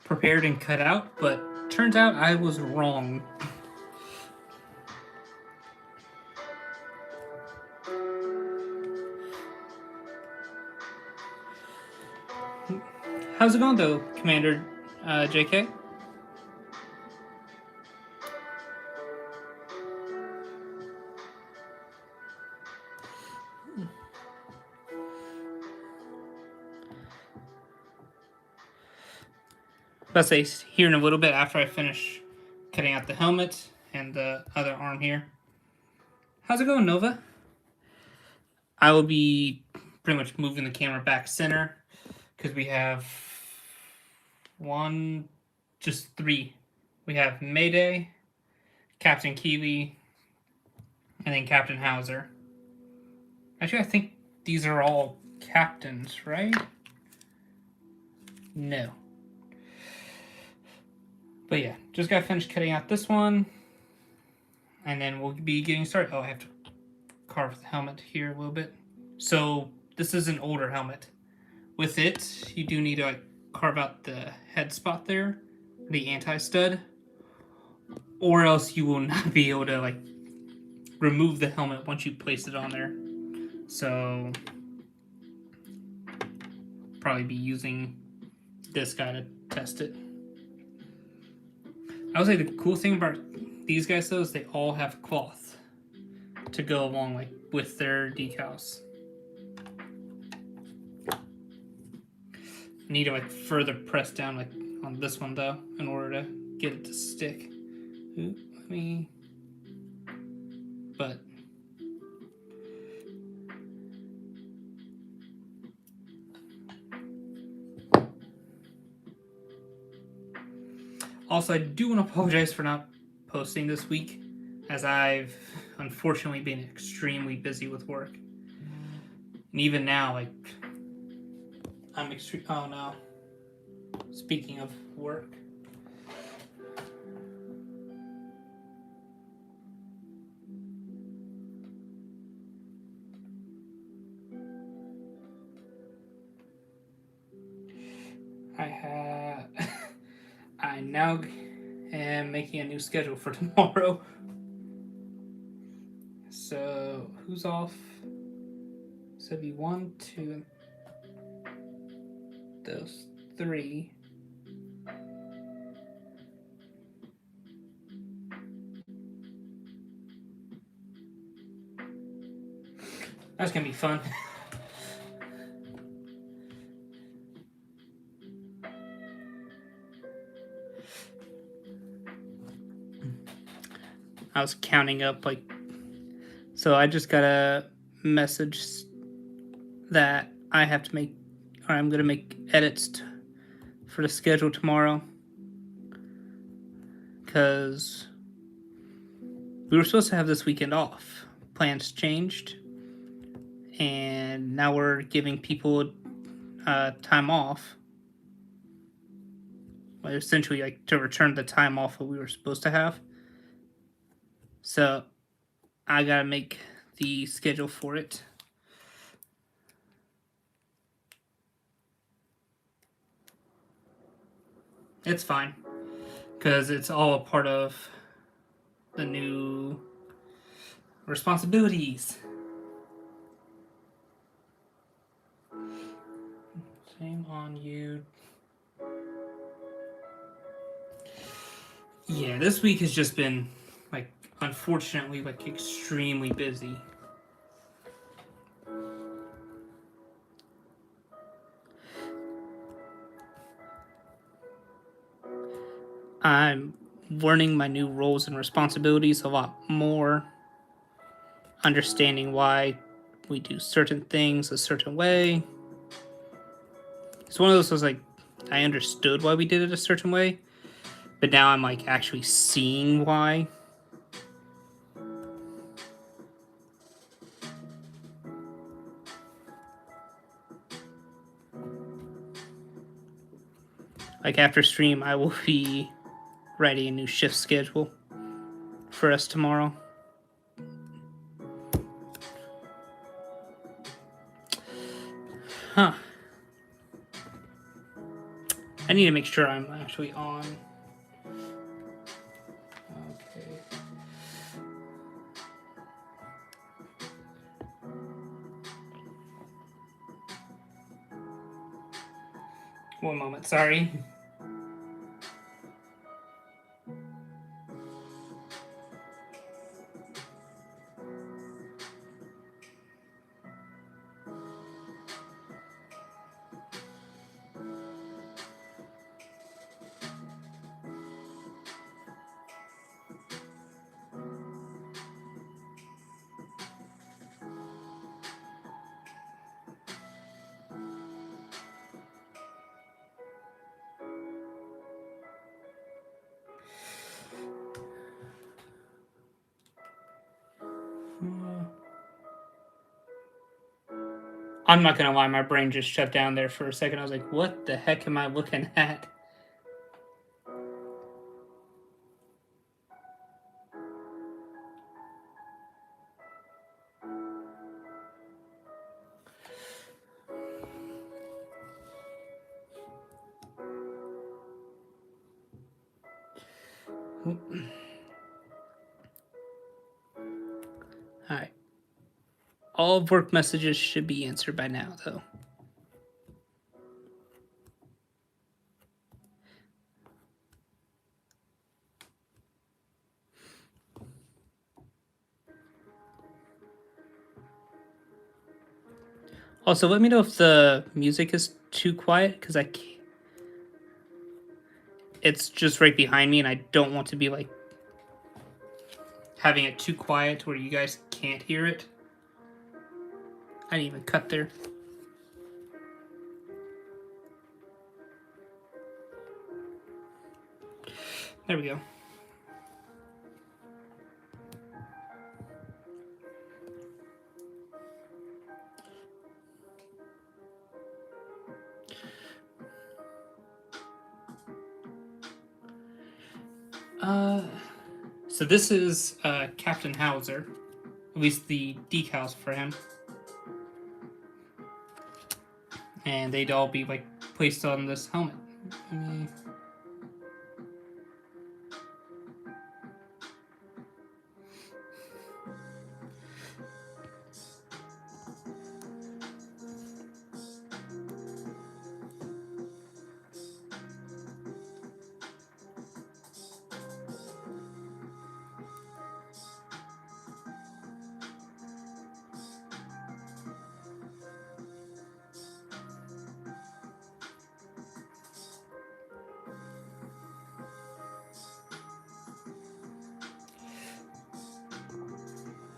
prepared and cut out, but turns out I was wrong. How's it going though, Commander JK? I'll say here in a little bit after I finish cutting out the helmet and the other arm here. How's it going, Nova? I will be pretty much moving the camera back center because we have three. We have Mayday, Captain Kiwi, and then Captain Hauser. Actually, I think these are all captains, right? No. But yeah, just got finished cutting out this one. And then we'll be getting started. Oh, I have to carve the helmet here a little bit. So this is an older helmet. With it, you do need to carve out the head spot there, the anti-stud, or else you will not be able to remove the helmet once you place it on there. So probably be using this guy to test it. I would say the cool thing about these guys though is they all have cloth to go along with their decals. I need to further press down on this one though in order to get it to stick. Ooh, but also, I do want to apologize for not posting this week, as I've unfortunately been extremely busy with work. And even now, I'm extreme. Oh no. Speaking of work. I now am making a new schedule for tomorrow. So who's off? So it'd be 1, 2, those 3. That's gonna be fun. I was counting up so I just got a message that I have to make, or I'm gonna make edits for the schedule tomorrow, because we were supposed to have this weekend off. Plans changed, and now we're giving people time off. Essentially, to return the time off that we were supposed to have. So I gotta make the schedule for it. It's fine, because it's all a part of the new responsibilities. Shame on you. Yeah, this week has just been unfortunately extremely busy. I'm learning my new roles and responsibilities a lot more, understanding why we do certain things a certain way. It's one of those I understood why we did it a certain way, but now I'm actually seeing why. After stream, I will be writing a new shift schedule for us tomorrow. Huh. I need to make sure I'm actually on. Okay. One moment, sorry. I'm not gonna lie, my brain just shut down there for a second. I was like, what the heck am I looking at? Alright. All work messages should be answered by now, though. Also, let me know if the music is too quiet, because it's just right behind me, and I don't want to be, like, having it too quiet where you guys can't hear it. I didn't even cut there. There we go. So this is Captain Hauser. At least the decals for him. And they'd all be like placed on this helmet.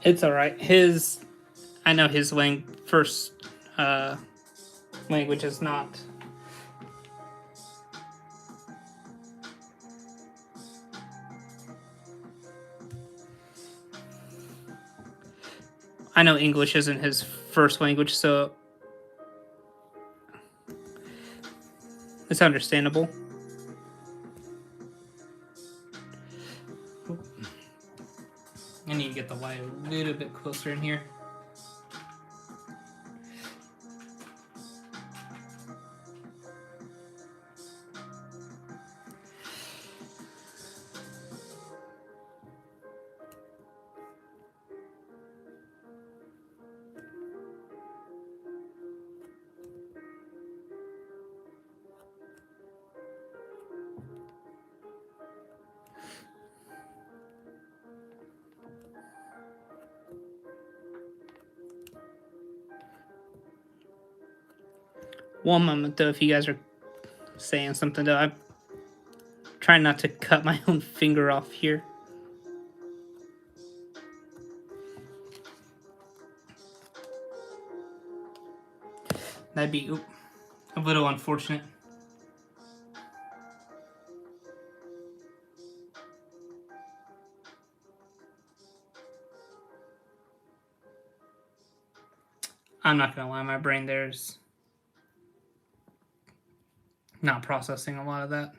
It's all right. I know his first language is not. I know English isn't his first language, so it's understandable. I need to get the light a little bit closer in here. One moment, though, if you guys are saying something, though, I'm trying not to cut my own finger off here. That'd be a little unfortunate. I'm not gonna lie, my brain there's not processing a lot of that.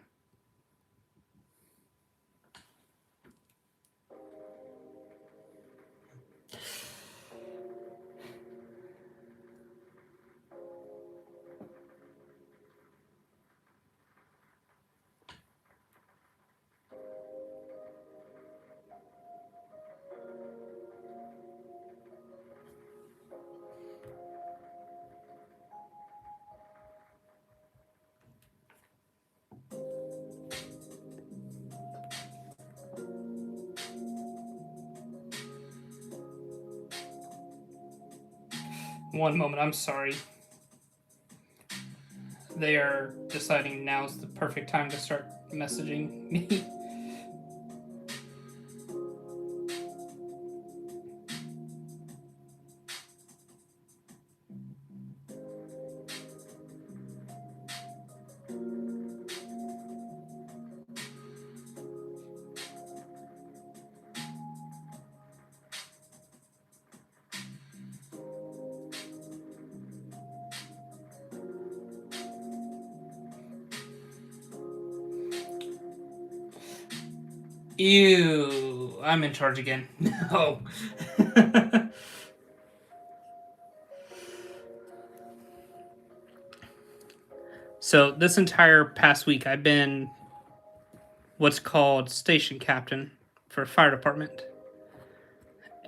One moment, I'm sorry. They are deciding now's the perfect time to start messaging me. Ew, I'm in charge again. No. So this entire past week, I've been what's called station captain for a fire department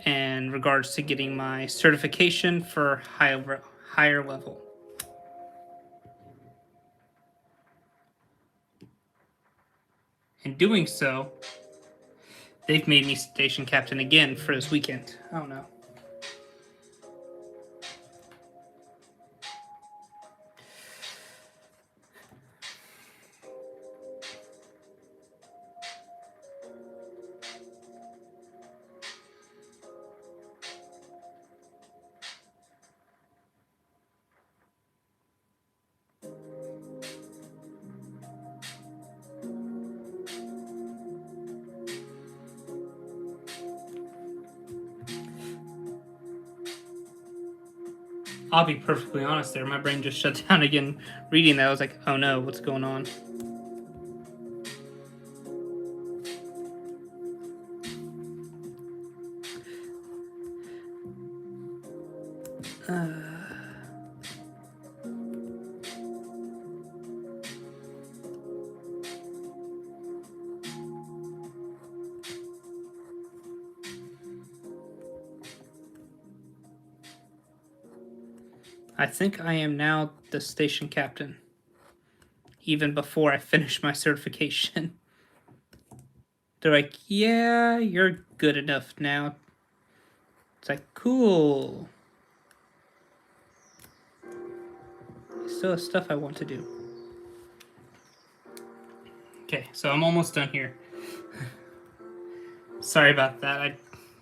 in regards to getting my certification for higher level. In doing so, they've made me station captain again for this weekend. Oh no. I'll be perfectly honest there. My brain just shut down again reading that. I was like, oh no, what's going on? I think I am now the station captain, even before I finish my certification. They're like, yeah, you're good enough now. It's like, cool. Still have stuff I want to do. Okay, so I'm almost done here. Sorry about that. I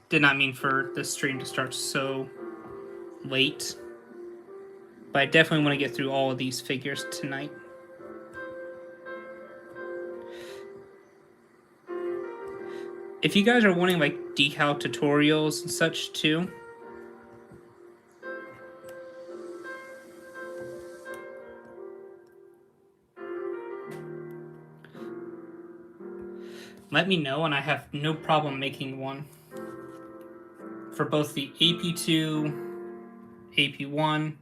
did not mean for this stream to start so late. But I definitely want to get through all of these figures tonight. If you guys are wanting like decal tutorials and such too, let me know and I have no problem making one. For both the AP2, AP1,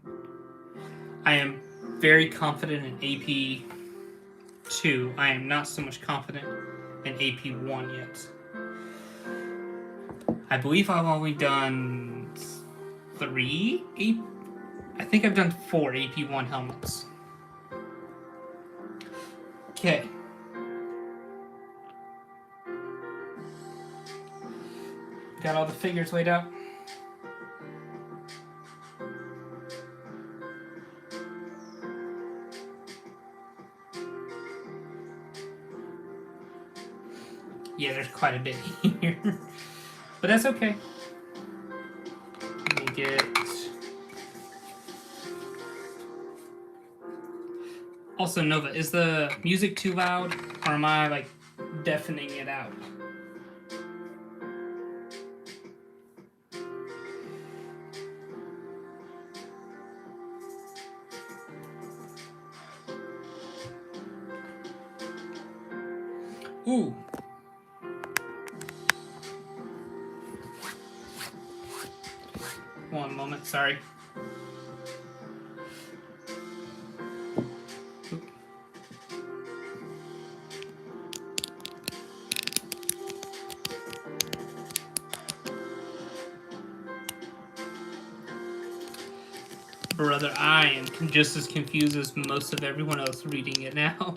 I am very confident in AP2. I am not so much confident in AP1 yet. I believe I've only done 3 I think I've done 4 AP1 helmets. Okay. Got all the figures laid out? Yeah, there's quite a bit here. But that's okay. Let me get... Also, Nova, is the music too loud? Or am I, like, deafening it out? Ooh. One moment, sorry. Brother, I am just as confused as most of everyone else reading it now.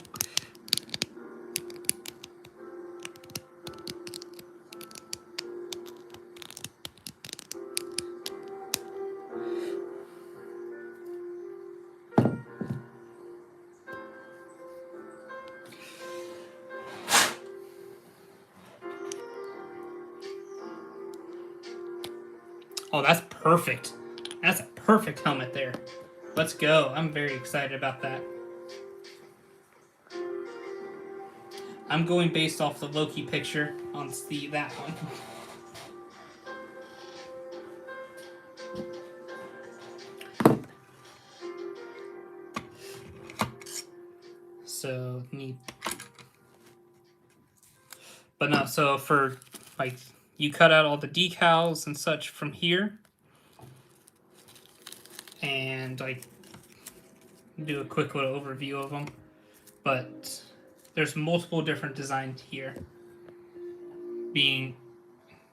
Oh, that's perfect. That's a perfect helmet there. Let's go. I'm very excited about that. I'm going based off the Loki picture on that one. So neat. But no, so for like you cut out all the decals and such from here, and like do a quick little overview of them. But there's multiple different designs here, being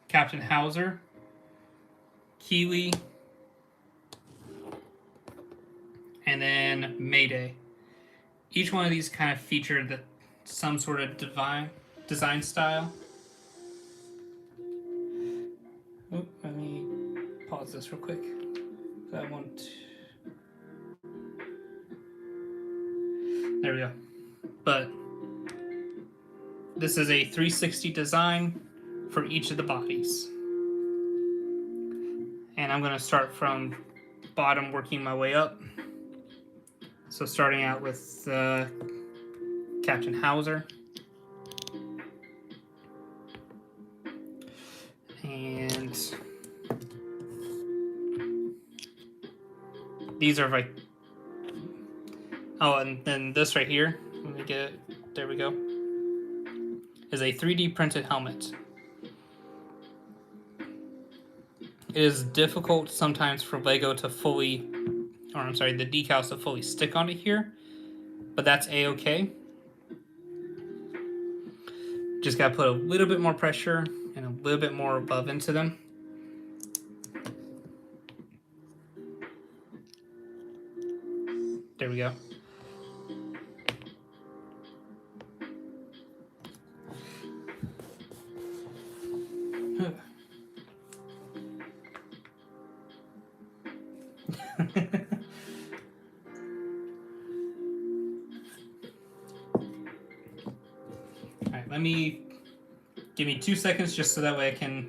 Captain Hauser, Keeley, and then Mayday. Each one of these kind of featured some sort of design style. Oh, let me pause this real quick. I want. There we go. But this is a 360 design for each of the bodies. And I'm going to start from bottom, working my way up. So starting out with Captain Hauser. And these are like, oh, and then this right here, let me get it, there we go, is a 3D printed helmet. It is difficult sometimes for Lego to fully, or I'm sorry, the decals to fully stick onto here, but that's a-okay. Just gotta put a little bit more pressure and a little bit more above into them. There we go. Alright, give me 2 seconds just so that way I can.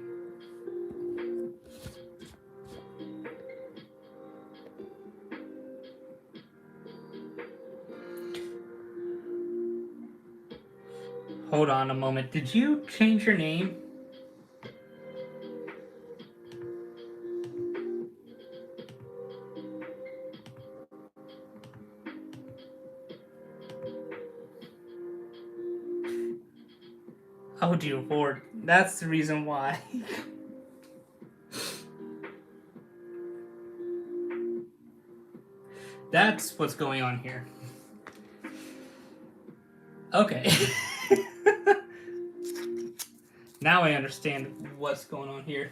Hold on a moment. Did you change your name? Oh dear Lord, that's the reason why. That's what's going on here. Okay. Now I understand what's going on here.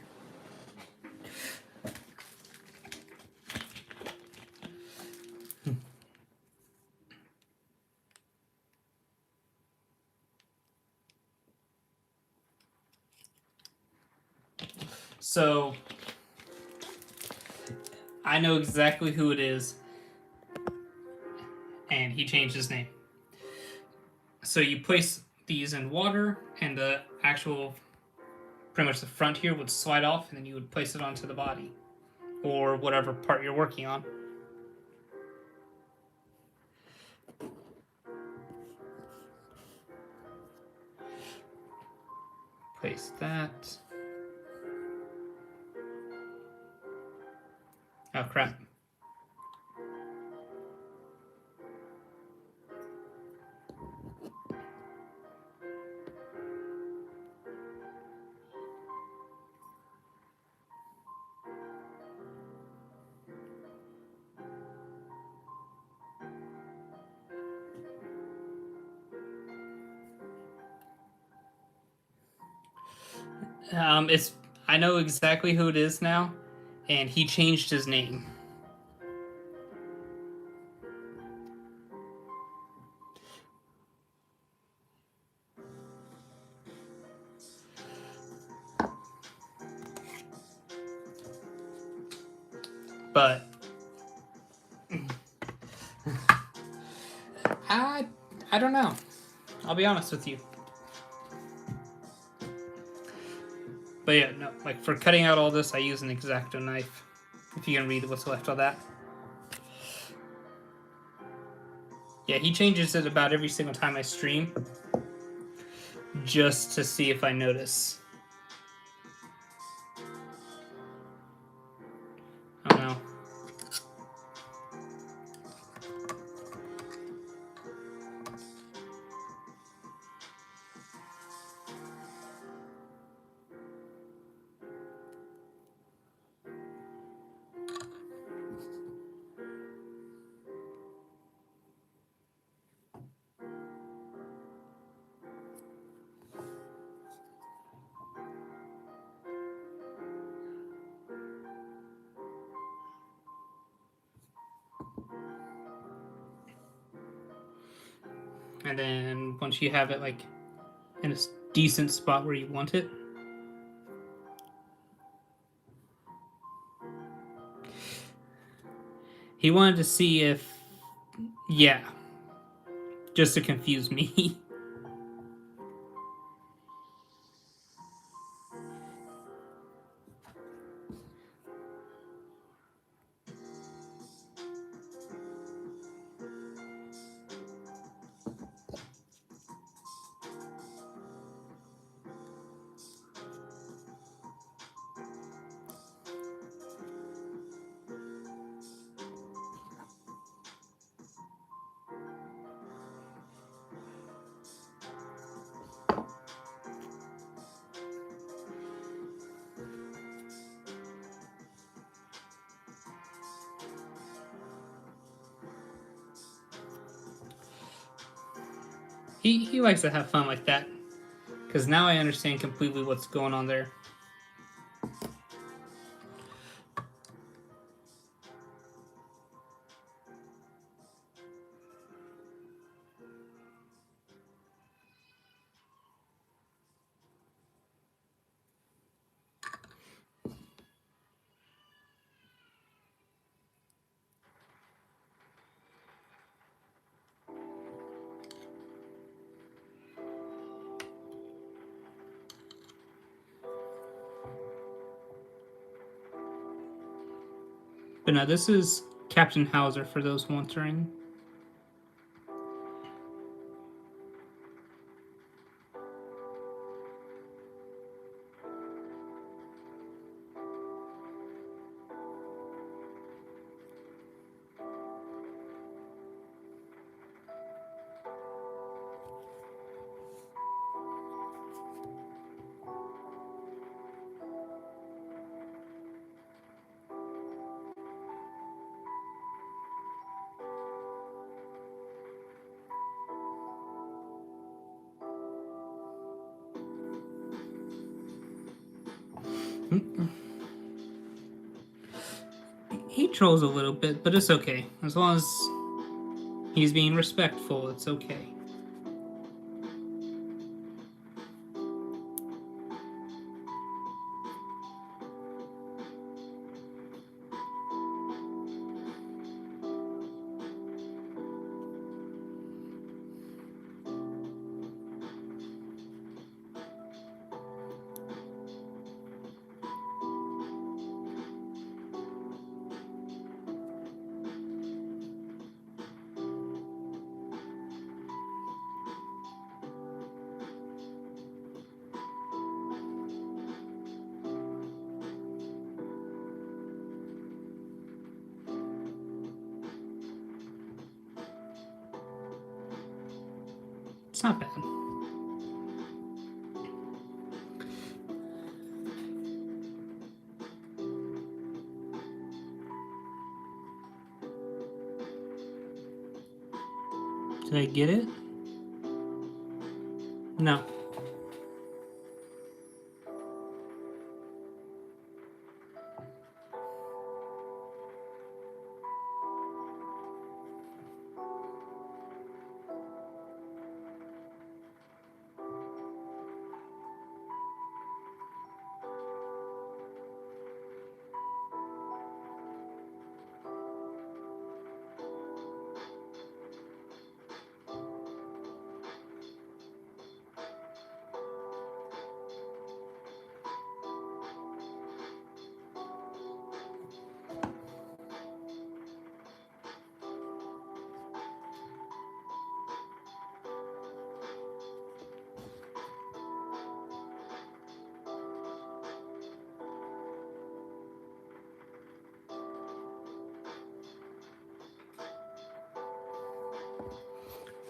So, I know exactly who it is, and he changed his name. So you place these in water, and the actual, pretty much the front here would slide off, and then you would place it onto the body, or whatever part you're working on. Place that. Oh crap. I know exactly who it is now, and he changed his name. But I don't know. I'll be honest with you. But yeah, no, like for cutting out all this, I use an X-Acto knife. If you can read what's left of that. Yeah, he changes it about every single time I stream, just to see if I notice. Oh no. And then once you have it like in a decent spot where you want it, he wanted to see if, yeah, just to confuse me. He likes to have fun like that, because now I understand completely what's going on there. But no, this is Captain Hauser for those wondering. He trolls a little bit, but it's okay. As long as he's being respectful, it's okay. It's not bad. Did I get it? No.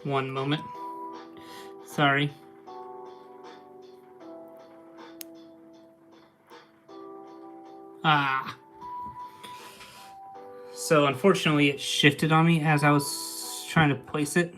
One moment. Sorry. Ah. So unfortunately it shifted on me as I was trying to place it.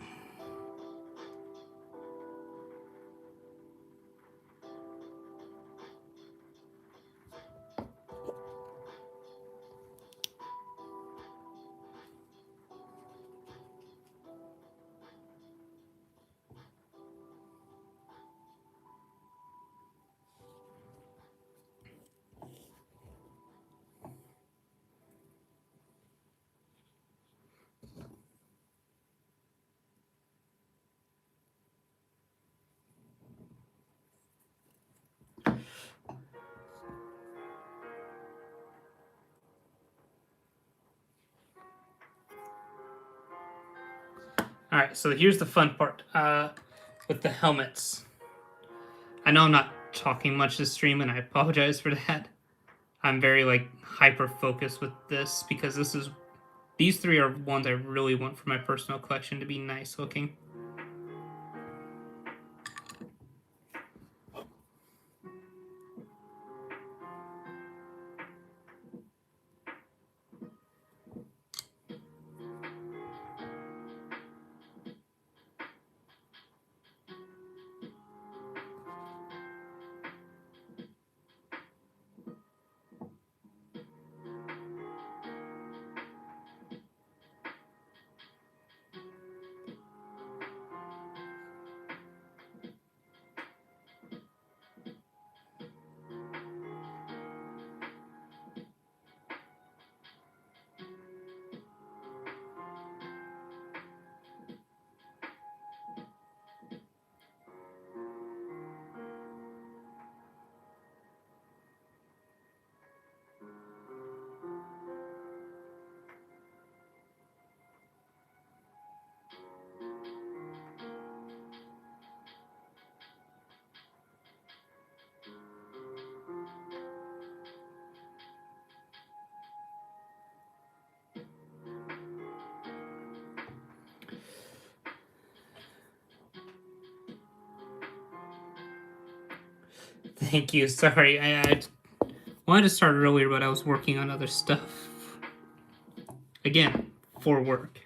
Alright, so here's the fun part with the helmets. I know I'm not talking much this stream, and I apologize for that. I'm very like hyper focused with this because these three are ones I really want for my personal collection to be nice looking. Thank you. Sorry, I wanted to start earlier, but I was working on other stuff. Again, for work.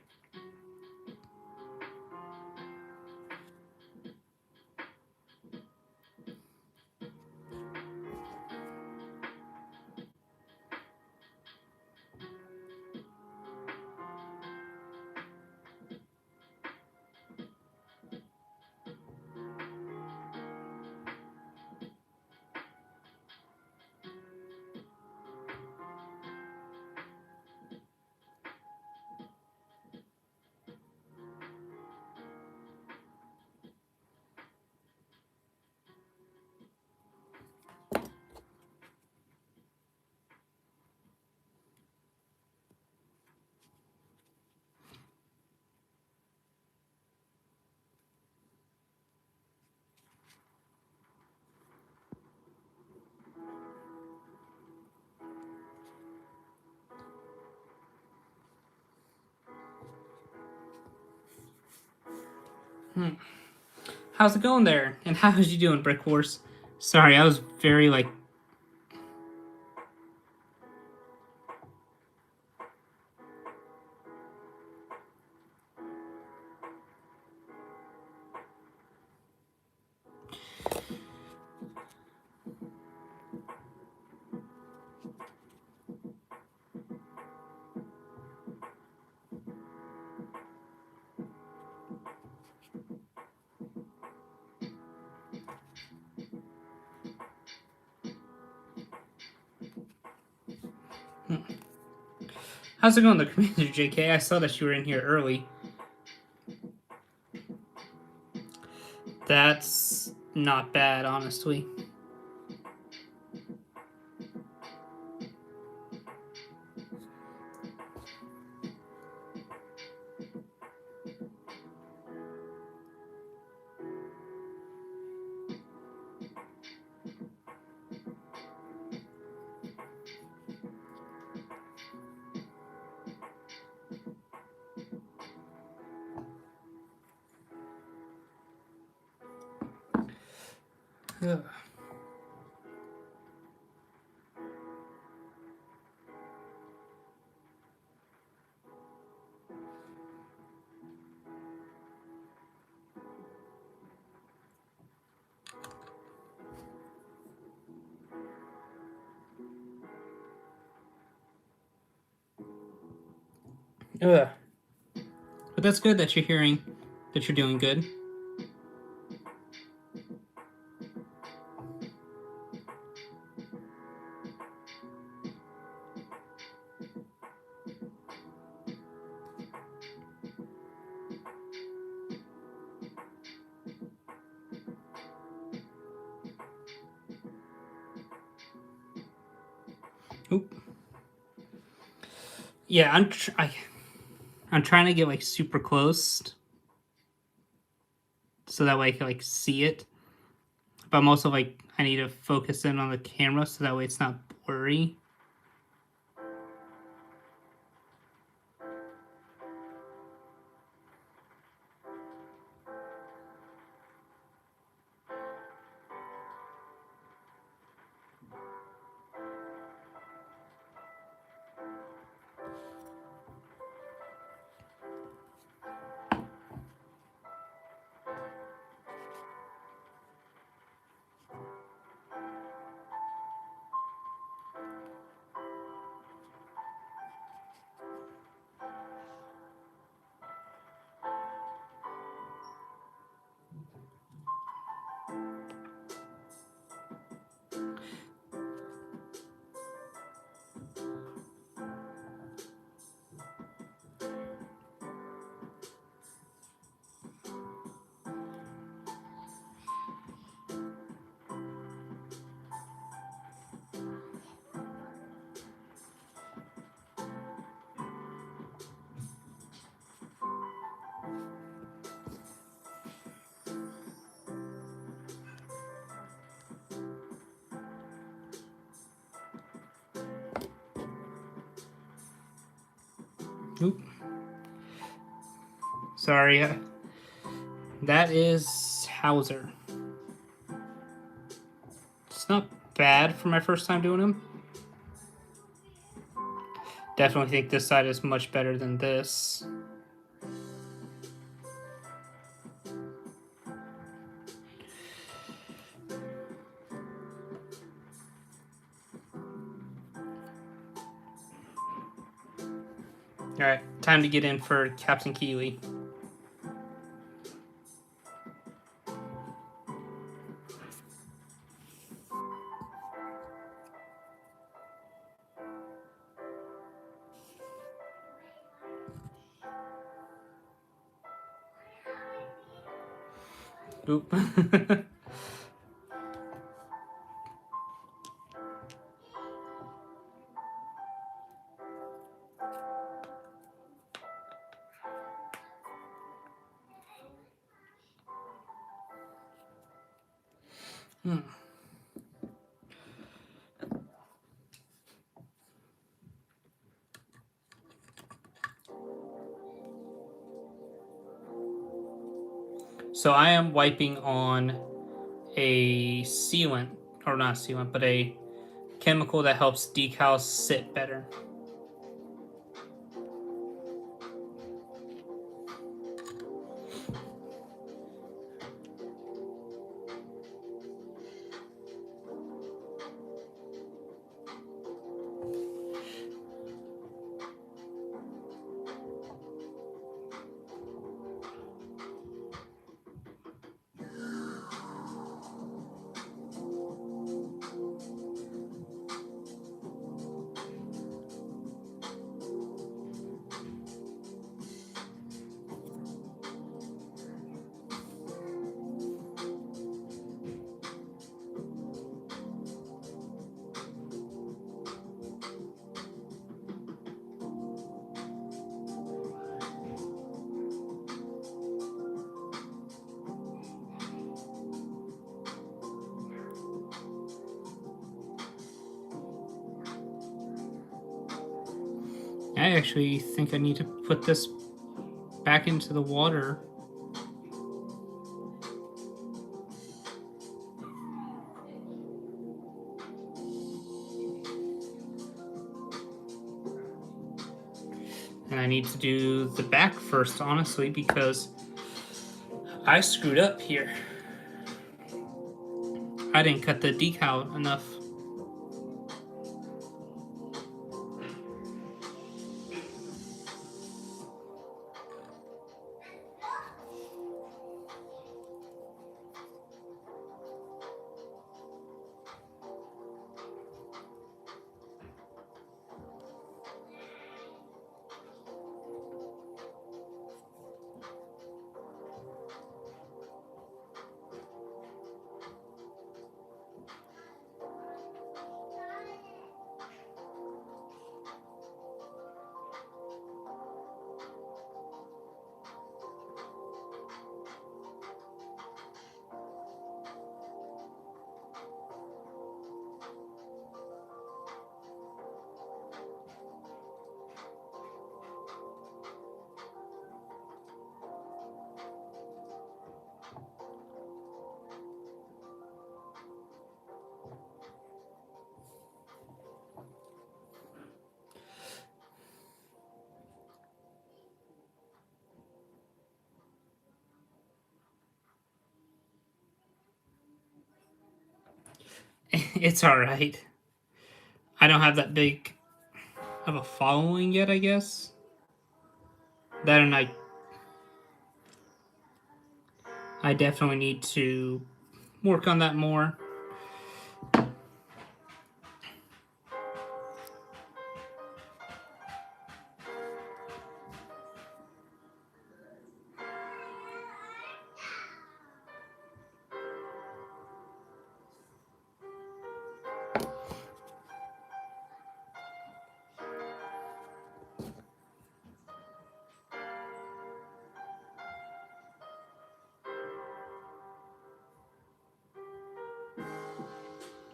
How's it going there? And how's you doing, Brick Horse? Sorry, I was very like. How's it going, the Commander JK? I saw that you were in here early. That's not bad, honestly. Ugh. Ugh. But that's good that you're hearing that you're doing good. Oop. Yeah, I'm trying to get like super close, so that way I can like see it. But I'm also like I need to focus in on the camera so that way it's not blurry. Oop. Sorry. That is Hauser. It's not bad for my first time doing him. Definitely think this side is much better than this. Alright, time to get in for Captain Keeley. Oop. So I am wiping on a sealant, or not sealant, but a chemical that helps decals sit better. I actually think I need to put this back into the water. And I need to do the back first, honestly, because I screwed up here. I didn't cut the decal enough. It's alright. I don't have that big of a following yet, I guess. That and I definitely need to work on that more.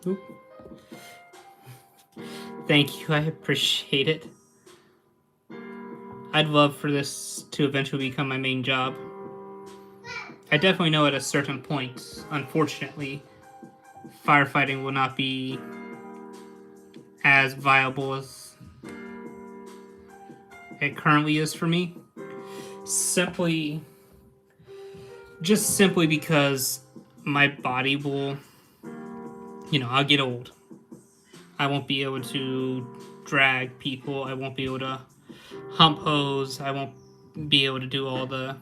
Oop. Thank you, I appreciate it. I'd love for this to eventually become my main job. I definitely know at a certain point, unfortunately, firefighting will not be as viable as it currently is for me. Just simply because my body will, I'll get old. I won't be able to drag people. I won't be able to hump hose. I won't be able to do all the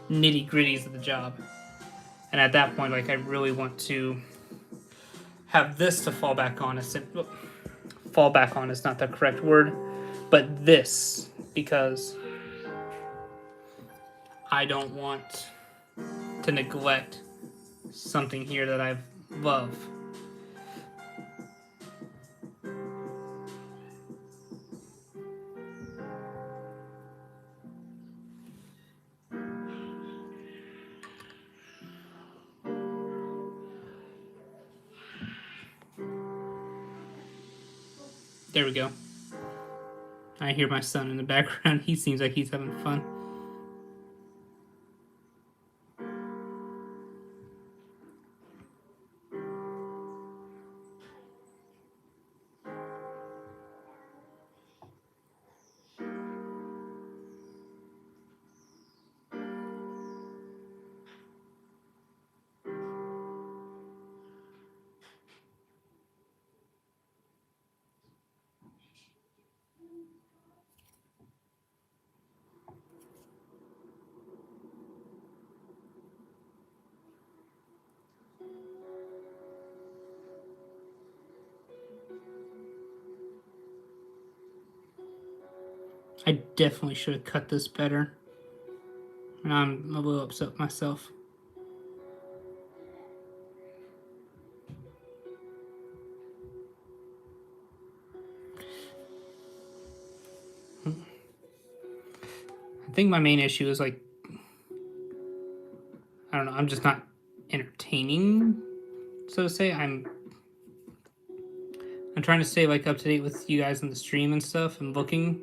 nitty gritties of the job. And at that point, I really want to have this to fall back on. Fall back on is not the correct word, but this, because I don't want to neglect something here that I love. There we go. I hear my son in the background. He seems like he's having fun. I definitely should have cut this better. And I'm a little upset with myself. I think my main issue is I don't know, I'm just not entertaining, so to say. I'm trying to stay up to date with you guys in the stream and stuff and looking,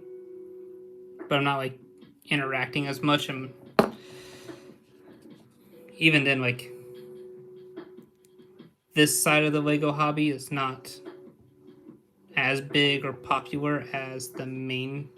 but I'm not interacting as much. And even then, this side of the Lego hobby is not as big or popular as the main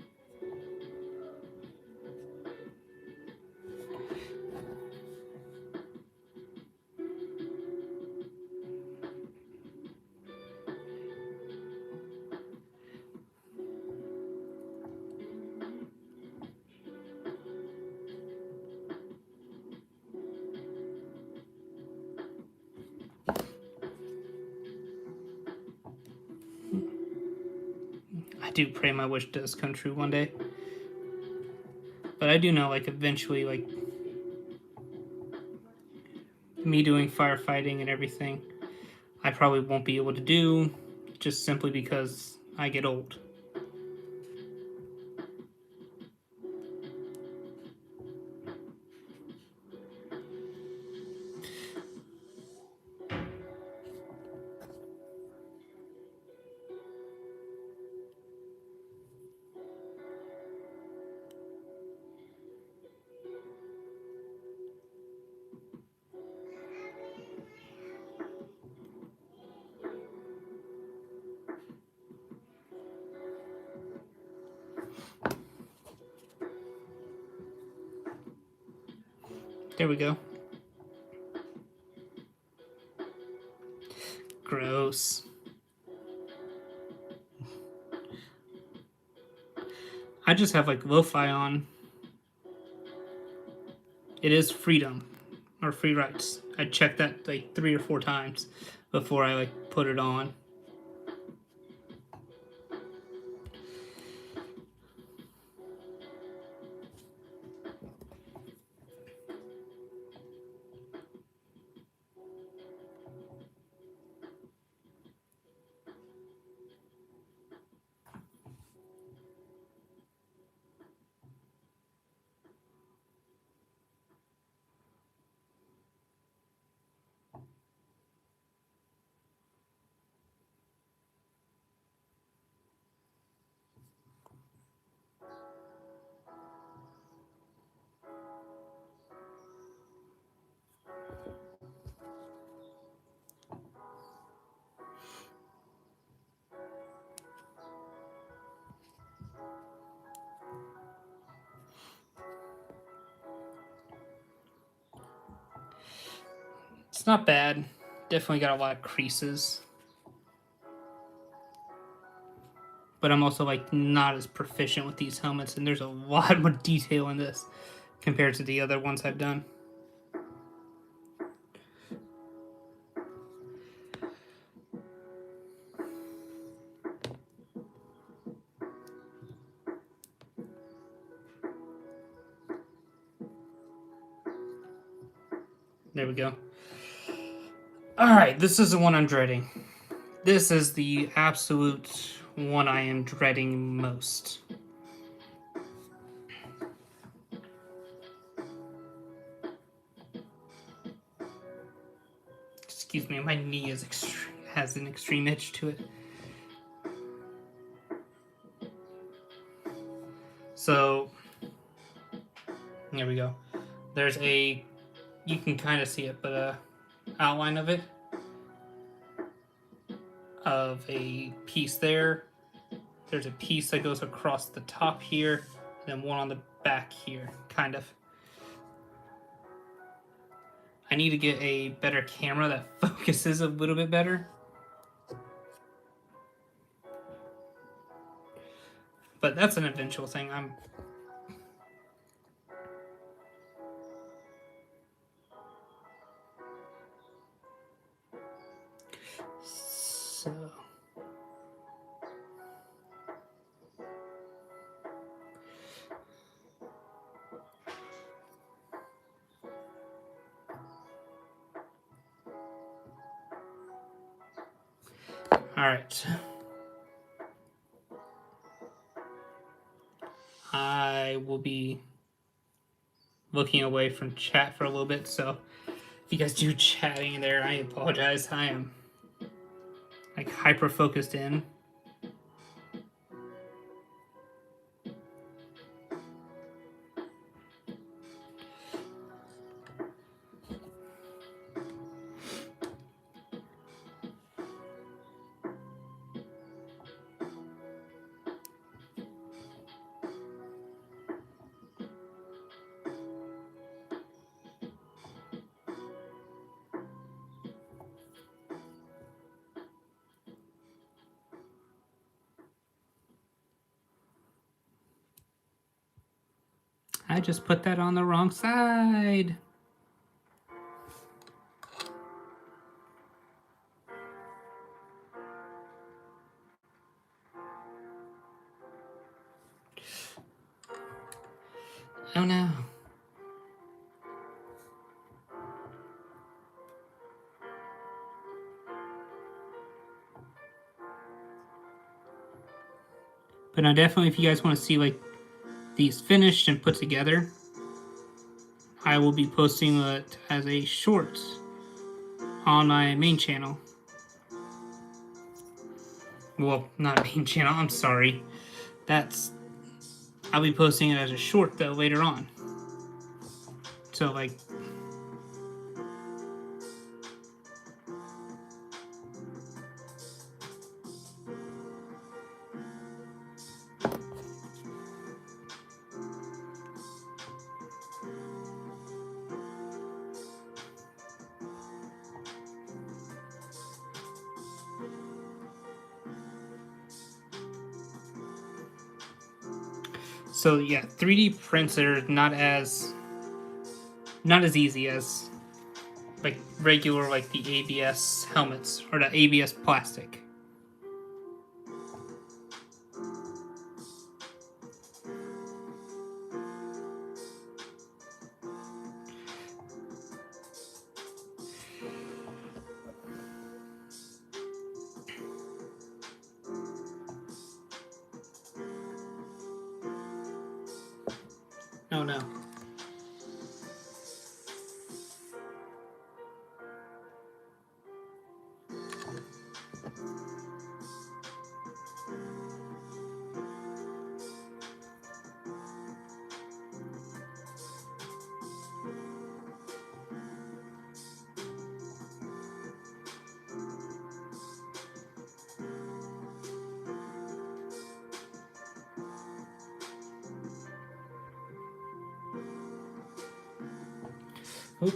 do pray my wish does come true one day. But I do know, like, eventually, like, me doing firefighting and everything, I probably won't be able to do, just simply because I get old. There we go. Gross. I just have like lo-fi on. It is freedom or free rights. I checked that like 3 or 4 times before I like put it on. It's not bad. Definitely got a lot of creases. But I'm also like not as proficient with these helmets, and there's a lot more detail in this compared to the other ones I've done. There we go. Alright, this is the one I'm dreading. This is the absolute one I am dreading most. Excuse me, my knee is has an extreme itch to it. So, there we go. There's a, you can kind of see it, but outline of it, of a piece there. There's a piece that goes across the top here, and then one on the back here, kind of. I need to get a better camera that focuses a little bit better. But that's an eventual thing. So... Alright. I will be looking away from chat for a little bit, so if you guys do chatting in there, I apologize. I am like hyper focused in. I just put that on the wrong side. Oh no. But now definitely if you guys want to see like these finished and put together, I will be posting it as a short on my main channel. Well, not main channel, I'm sorry. I'll be posting it as a short though later on. So like so yeah, 3D prints are not as easy as like regular like the ABS helmets or the ABS plastic. Oh no. Oop.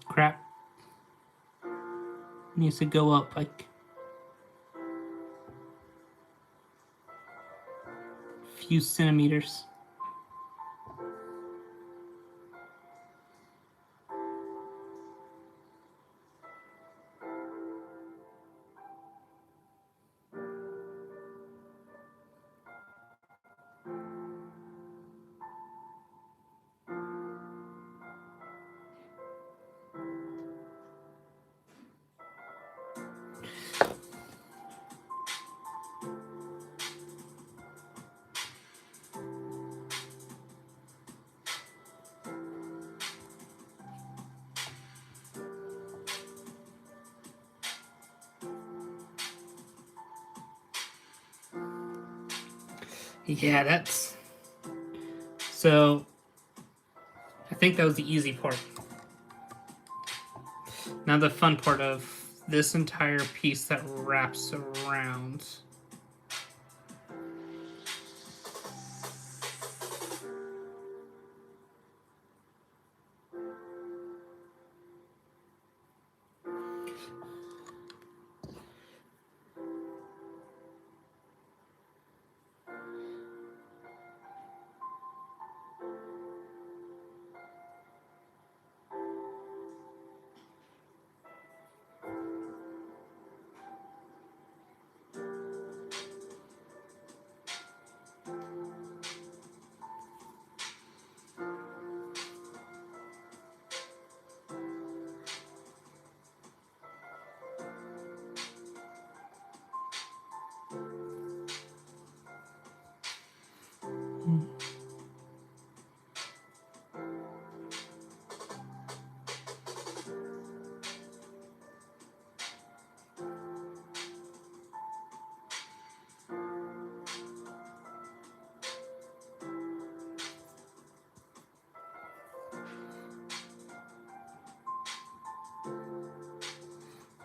Crap. Needs to go up like a few centimeters. Yeah, that's... So, I think that was the easy part. Now the fun part of this entire piece that wraps around.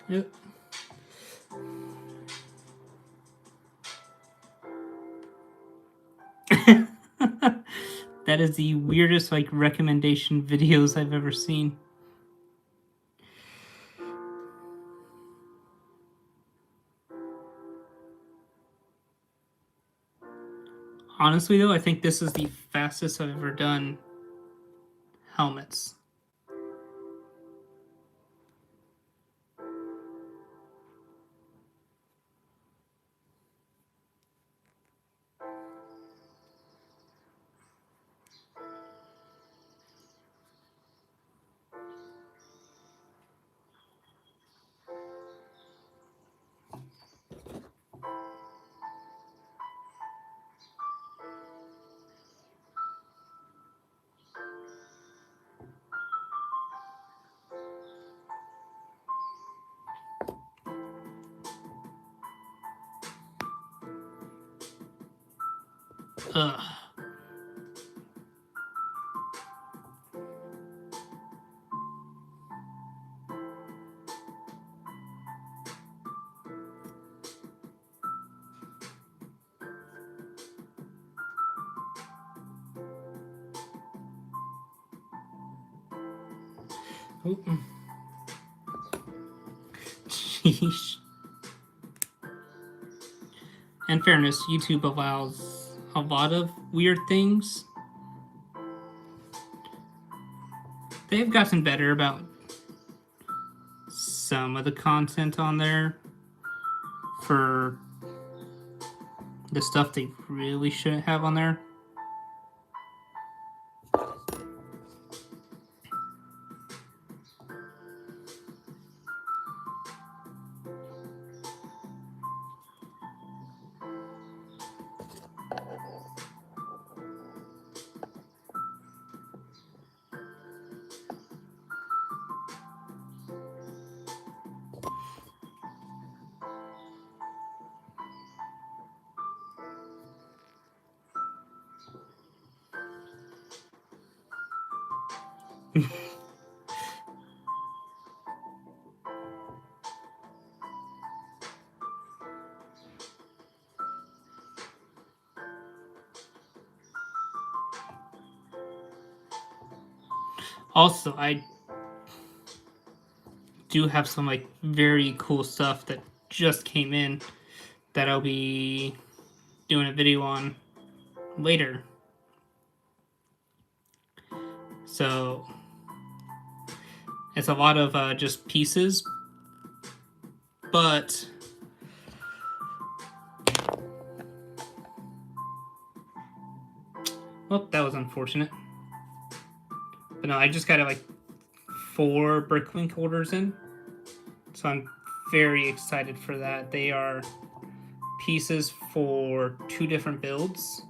Yep. That is the weirdest like recommendation videos I've ever seen. Honestly though, I think this is the fastest I've ever done helmets. Ugh. Ooh. Sheesh. In fairness, YouTube allows a lot of weird things. They've gotten better about some of the content on there for the stuff they really shouldn't have on there. Also, I do have some like very cool stuff that just came in that I'll be doing a video on later. So it's a lot of just pieces, but well, that was unfortunate. But no, I just got like 4 Bricklink orders in, so I'm very excited for that. They are pieces for 2 different builds.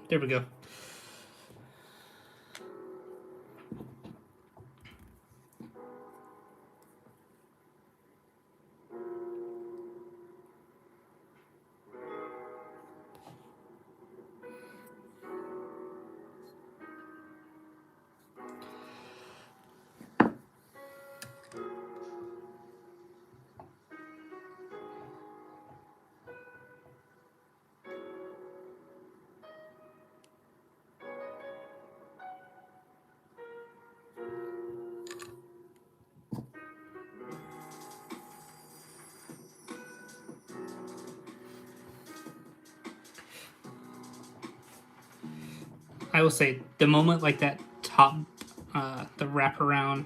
There we go. I will say, the moment like that top, the wraparound,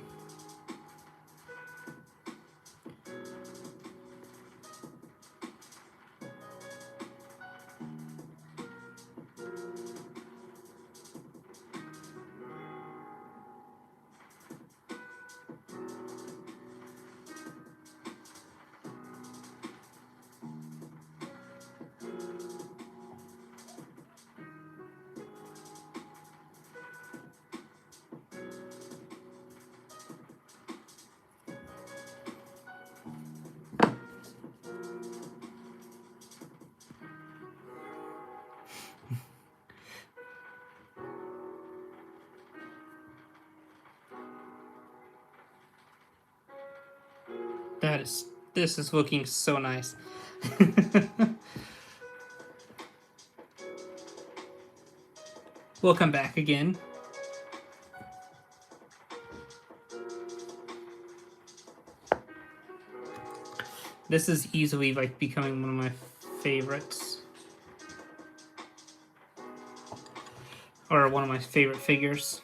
This is looking so nice. We'll come back again. This is easily like becoming one of my favorites. Or one of my favorite figures.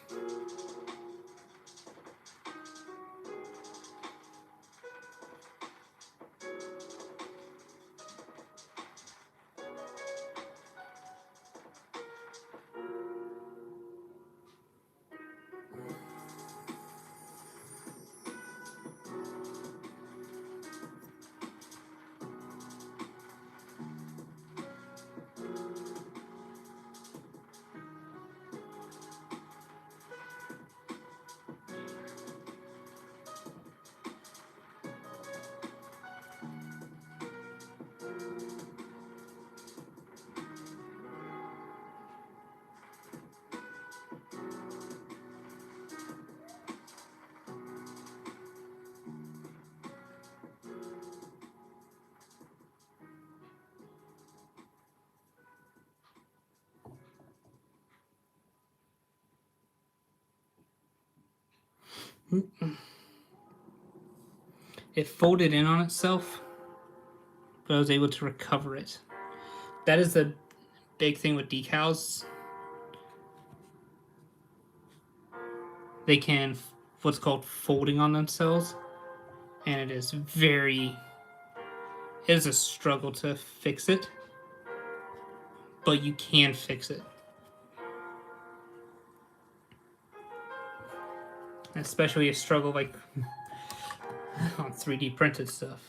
It folded in on itself, but I was able to recover it. That is the big thing with decals. They can what's called folding on themselves, and it is a struggle to fix it, but you can fix it. Especially a struggle like on 3D printed stuff.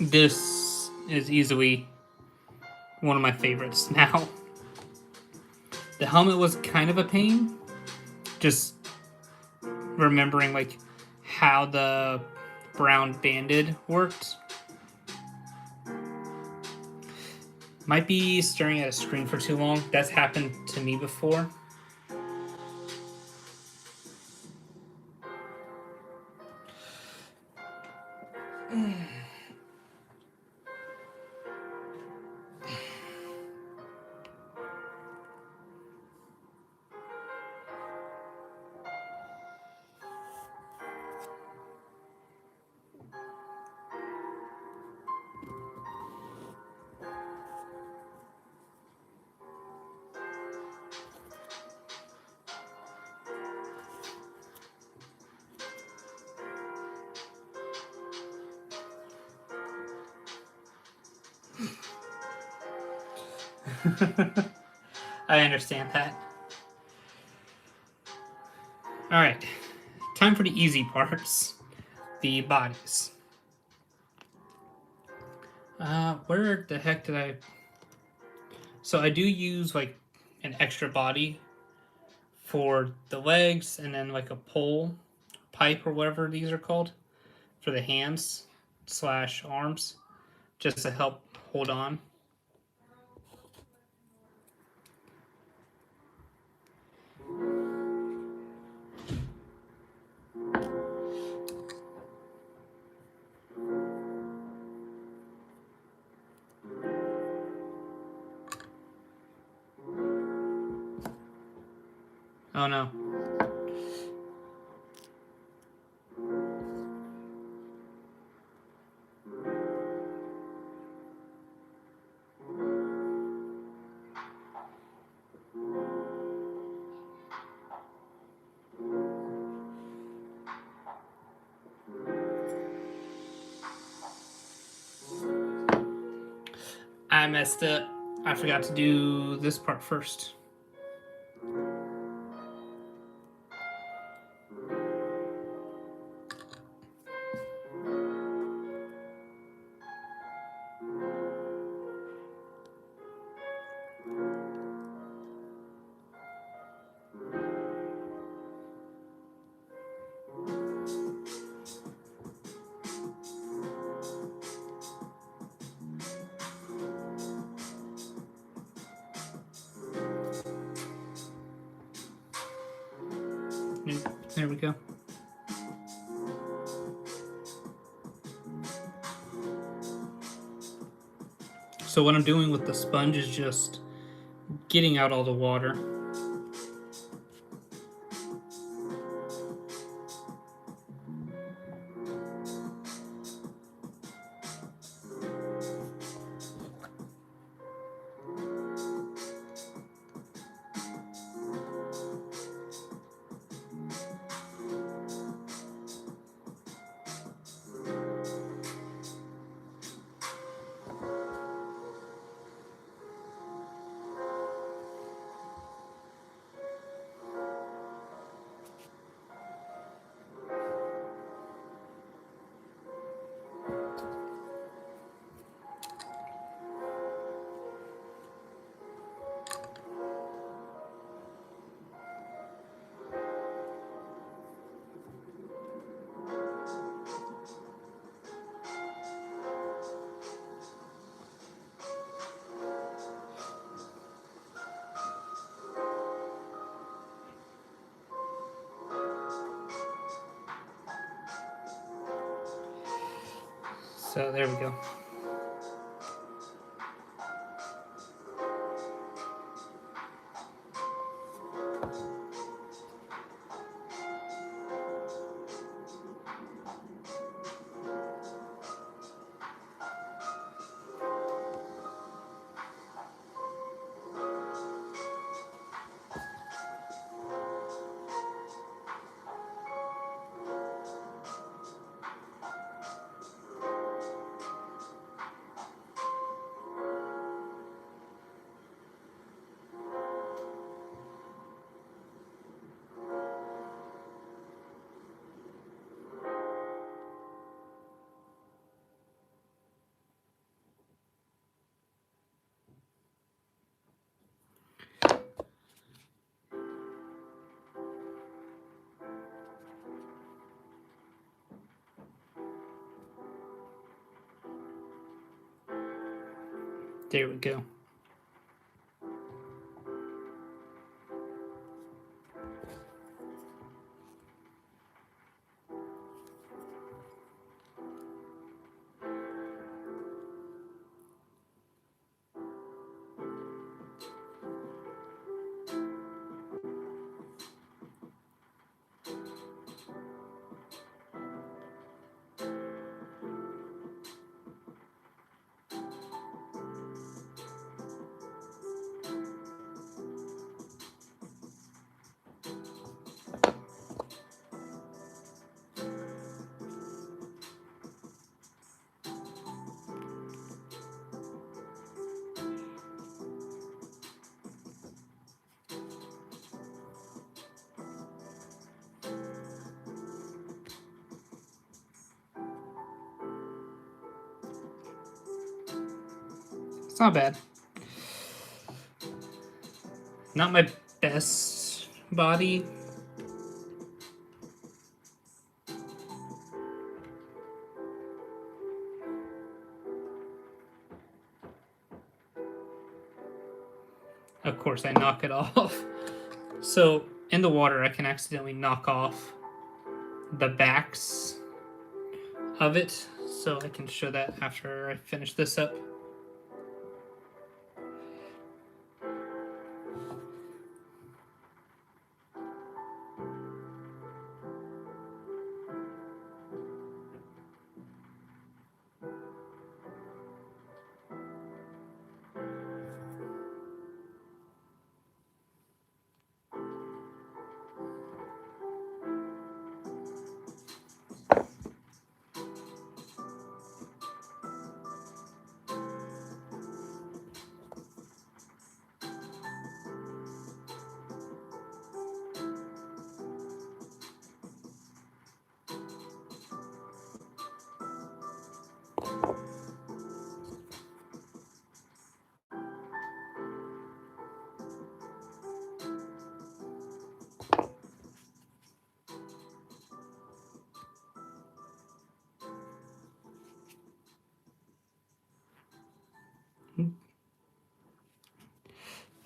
This is easily one of my favorites now. The helmet was kind of a pain, just remembering like how the brown banded worked. Might be staring at a screen for too long. That's happened to me before. I understand that. Alright, time for the easy parts. The bodies. Where the heck did I... So I do use like an extra body for the legs and then like a pole, pipe or whatever these are called, for the hands / arms, just to help hold on. Oh no. I messed up. I forgot to do this part first. There we go. So what I'm doing with the sponge is just getting out all the water. So there we go. There we go. It's not bad. Not my best body. Of course, I knock it off. So in the water, I can accidentally knock off the backs of it. So I can show that after I finish this up.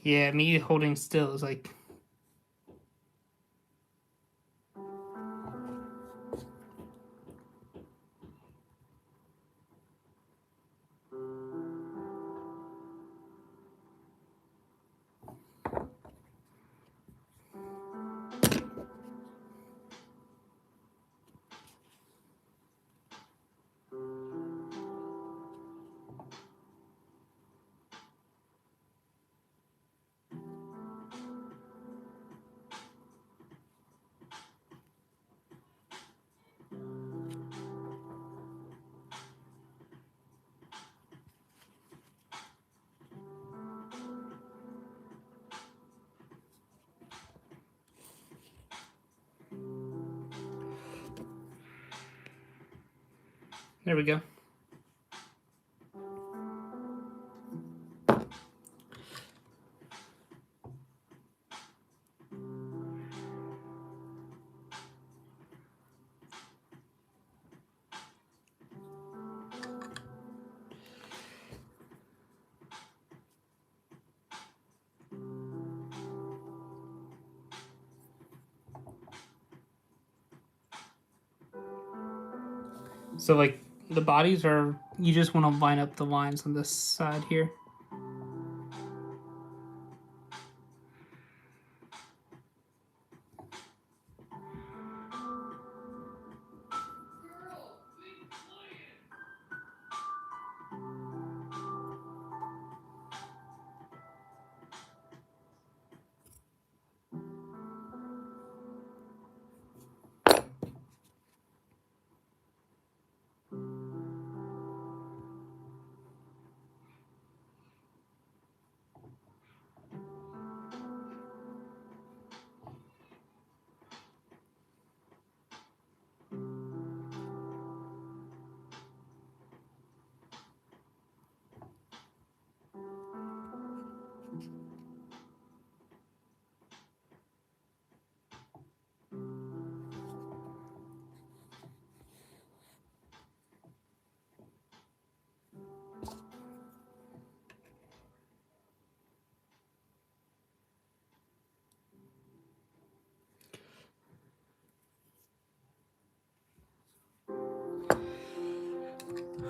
Yeah, me holding still is like... There we go. So like the bodies are, you just want to line up the lines on this side here.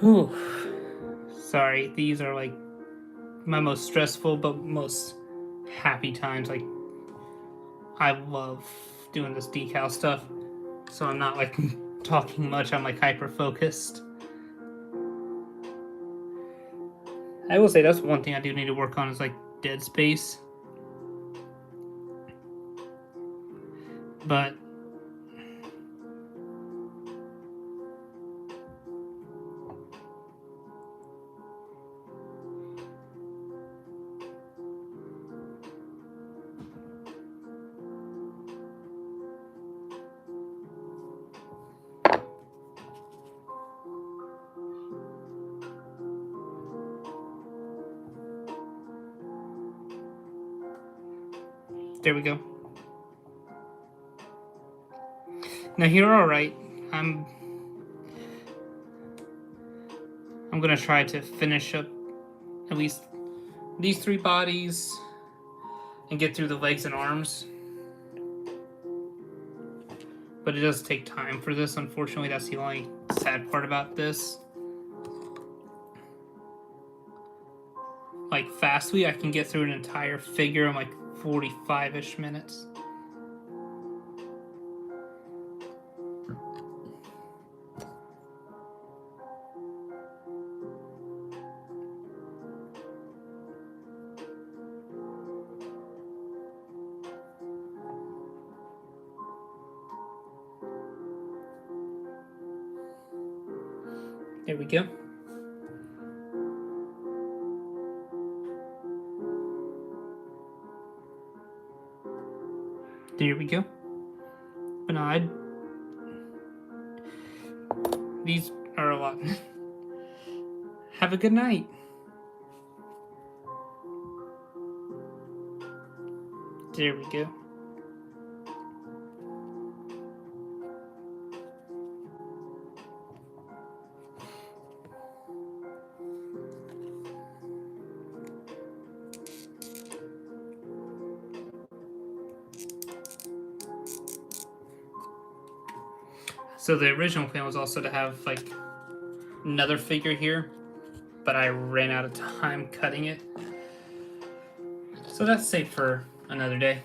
Whew. Sorry, these are like my most stressful but most happy times. Like, I love doing this decal stuff, so I'm not like talking much. I'm like hyper focused. I will say that's one thing I do need to work on is like dead space. But there we go. Now you're all right. I'm gonna try to finish up at least these 3 bodies and get through the legs and arms. But it does take time for this, unfortunately. That's the only sad part about this. Like, fastly, I can get through an entire figure in like 45-ish minutes. There we go. There we go. But no, these are a lot. Have a good night. There we go. So the original plan was also to have like another figure here, but I ran out of time cutting it. So that's safe for another day.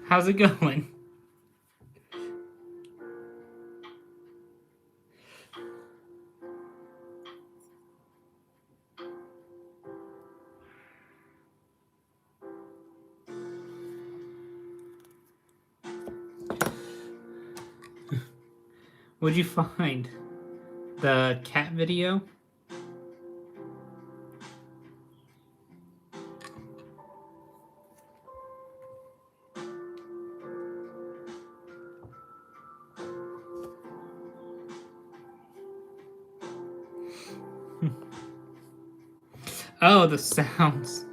How's it going? What'd you find? The cat video? Oh, the sounds.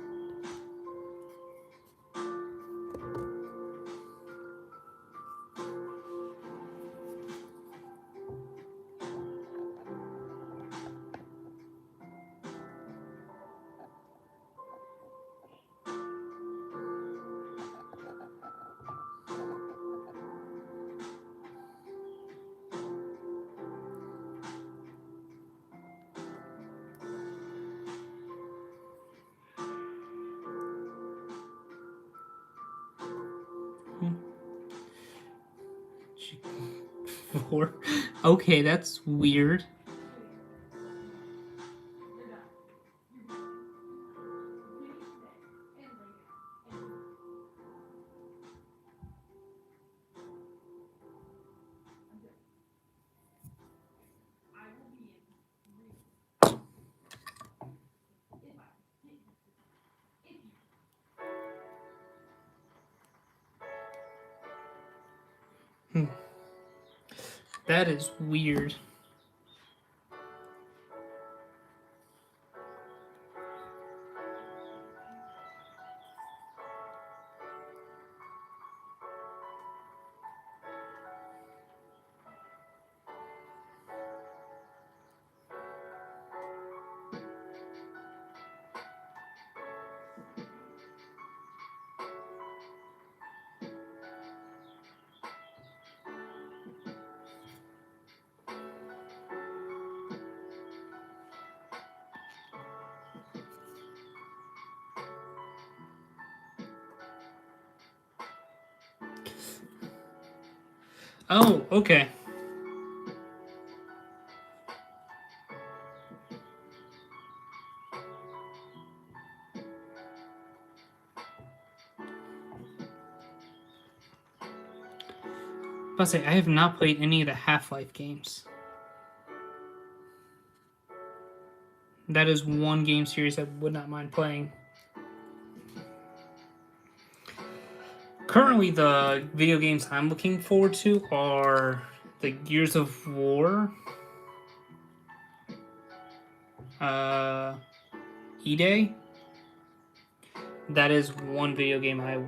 Four. Okay, that's weird. That is weird. Oh, okay. Say I have not played any of the Half-Life games. That is one game series I would not mind playing. Currently, the video games I'm looking forward to are the Gears of War, E-Day. That is one video game I.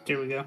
There we go.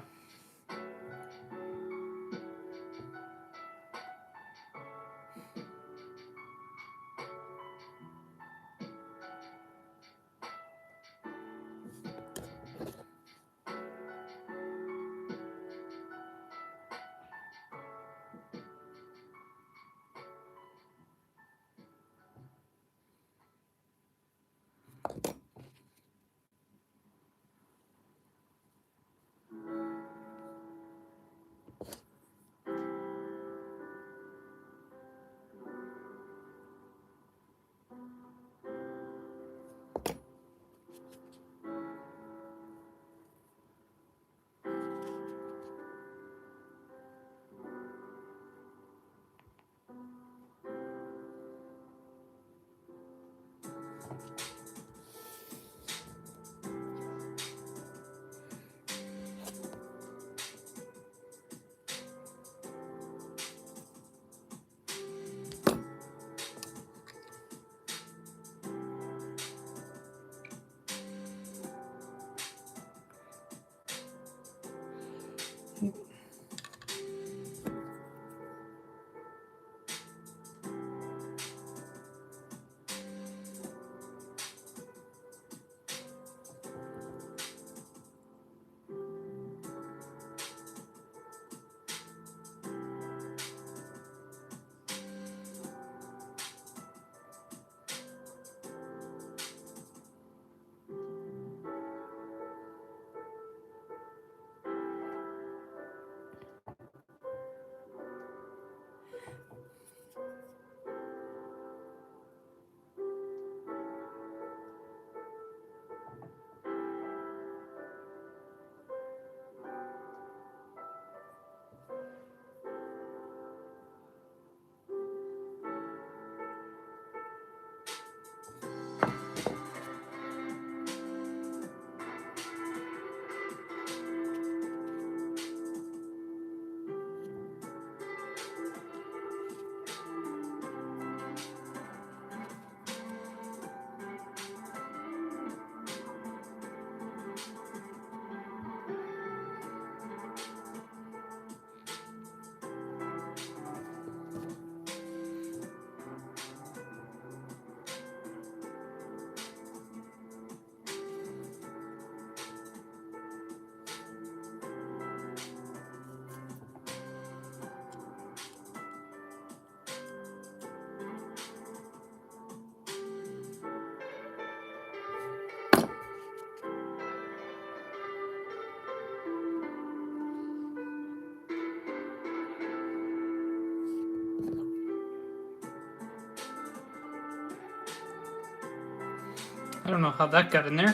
I don't know how that got in there.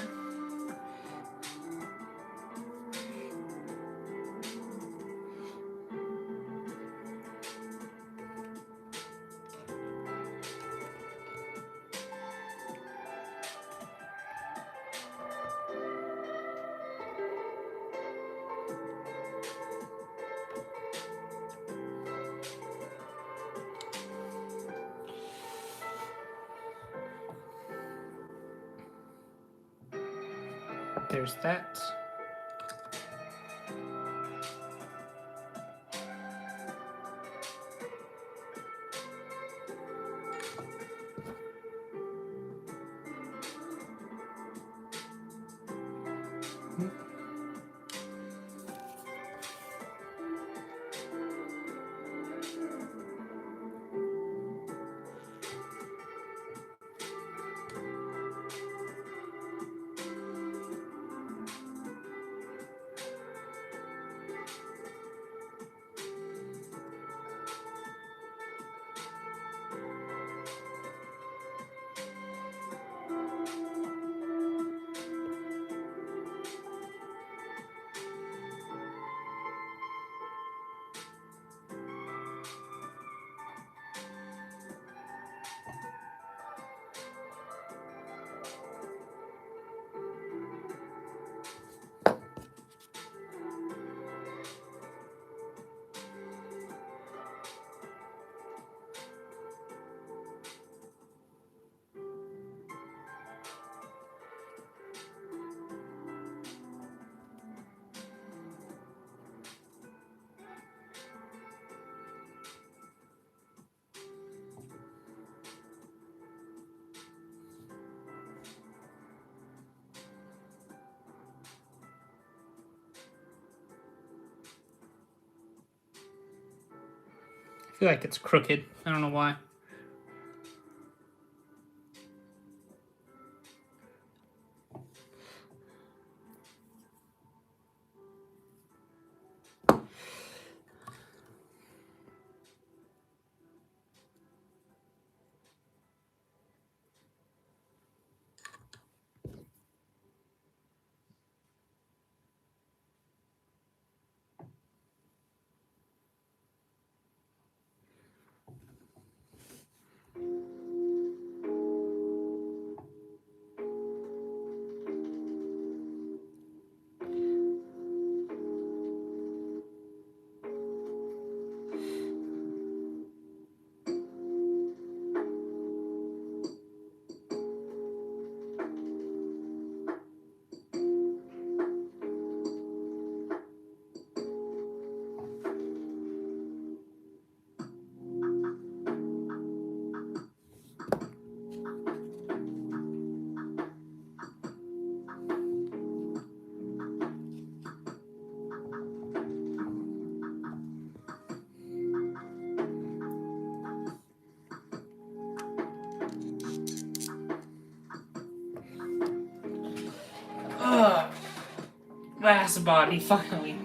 There's that. I feel like it's crooked. I don't know why. Ugh. Last body, finally.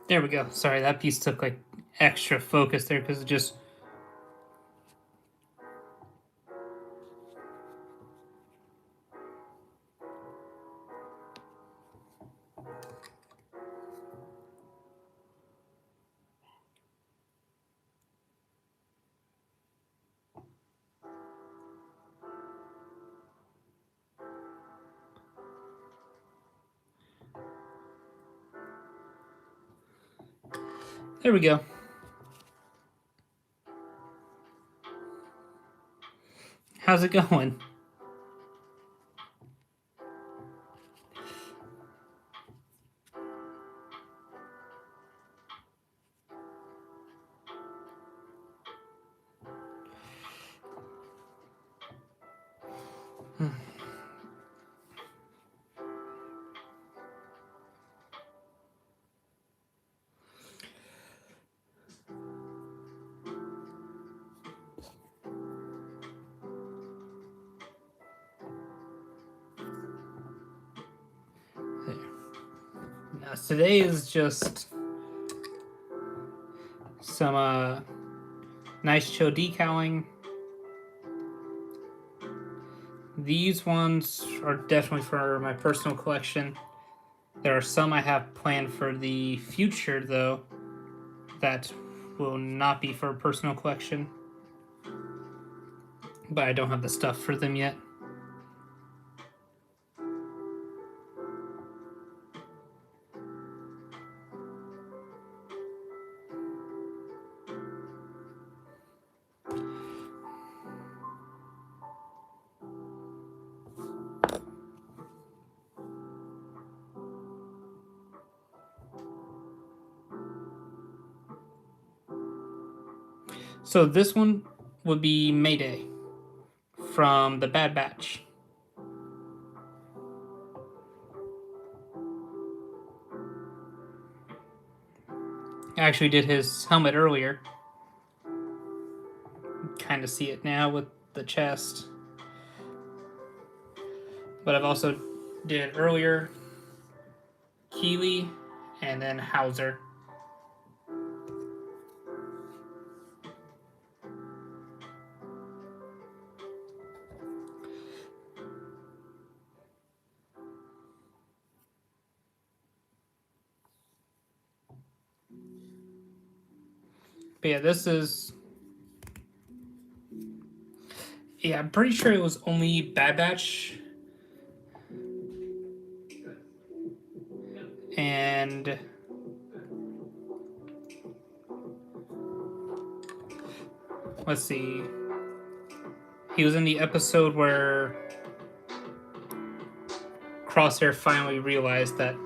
There we go. Sorry, that piece took like extra focus there because it just. There we go. How's it going? Now, today is just some nice chill decaling. These ones are definitely for my personal collection. There are some I have planned for the future, though, that will not be for personal collection. But I don't have the stuff for them yet. So this one would be Mayday from the Bad Batch. I actually did his helmet earlier. Kind of see it now with the chest. But I've also did earlier Keeley and then Hauser. But yeah, this is. Yeah, I'm pretty sure it was only Bad Batch. And. Let's see. He was in the episode where Crosshair finally realized that,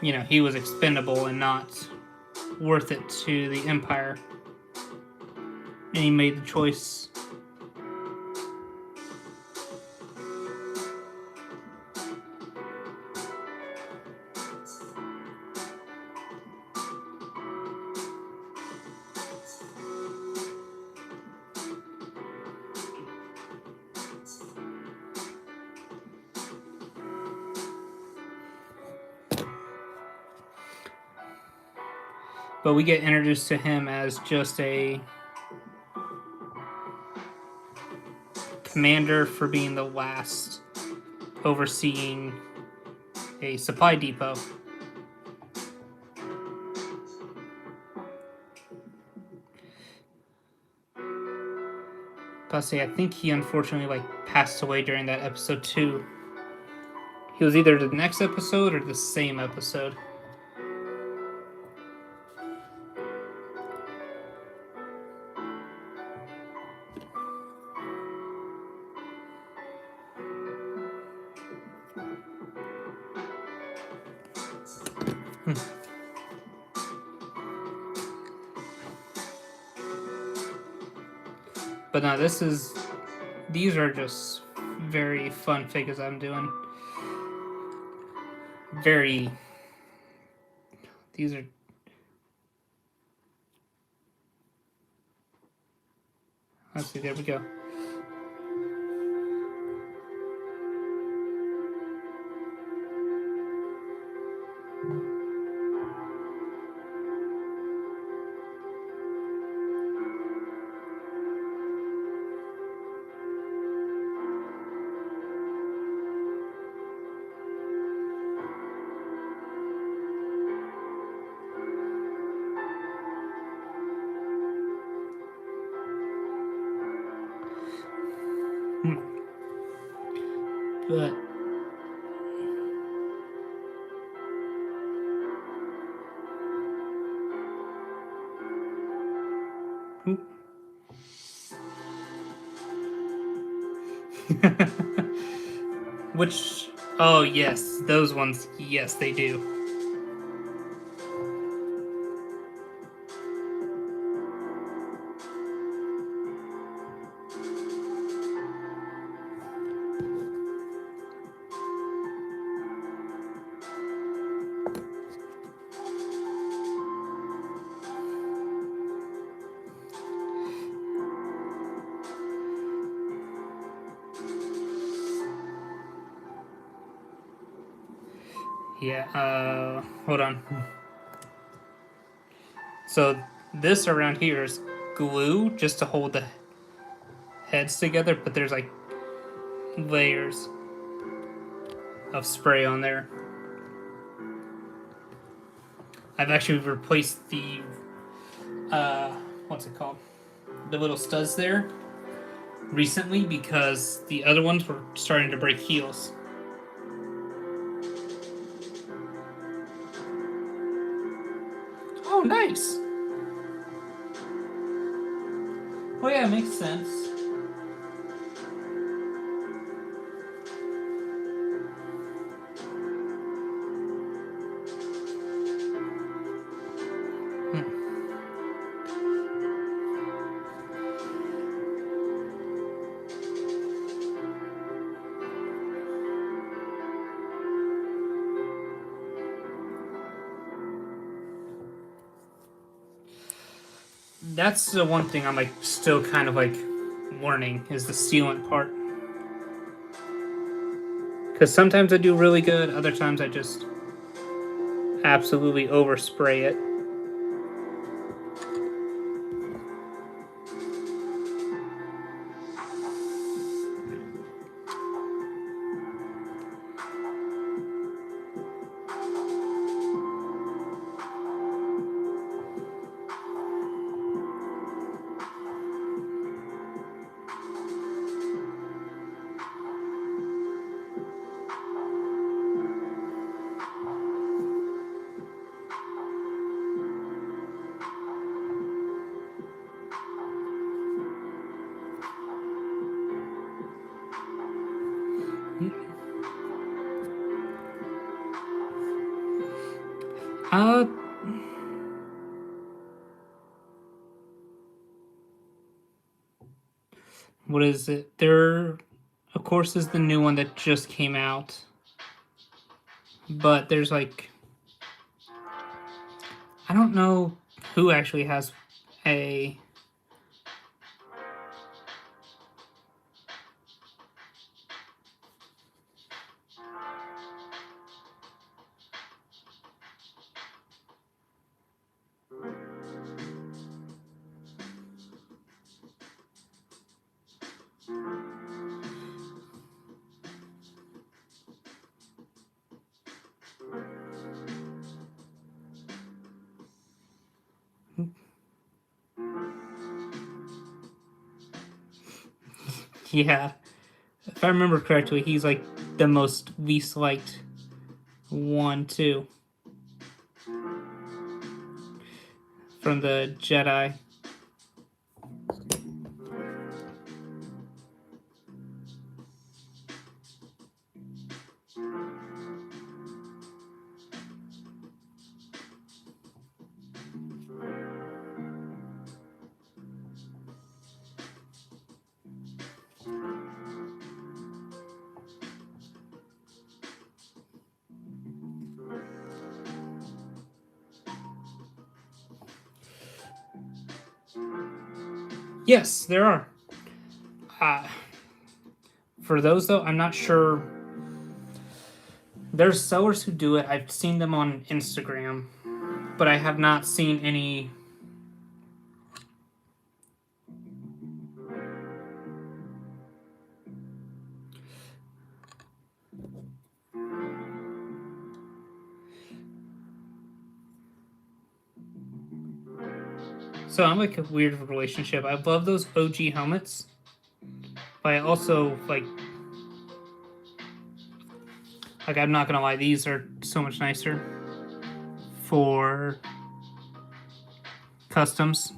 he was expendable and not worth it to the Empire. And he made the choice. But we get introduced to him as just a commander for being the last overseeing a supply depot. Plus, I think he unfortunately passed away during that episode too. He was either the next episode or the same episode. But no, these are just very fun figures I'm doing. These are. Let's see, there we go. But which, oh yes, those ones, yes, they do. Yeah, hold on. So this around here is glue just to hold the heads together, but there's like layers of spray on there. I've actually replaced the what's it called? The little studs there recently because the other ones were starting to break heels. Oh, nice. Well, yeah, it makes sense. That's the one thing I'm like still kind of like learning is the sealant part. Because sometimes I do really good, other times I just absolutely overspray it. Uh, what is it? There, of course, is the new one that just came out. But there's like, I don't know who actually has a. Yeah, if I remember correctly, he's like the most least liked one too from the Jedi. Yes, there are. For those though, I'm not sure. There's sellers who do it. I've seen them on Instagram, but I have not seen any. So I'm like a weird relationship. I love those OG helmets, but I also like Like, I'm not gonna lie, these are so much nicer for customs.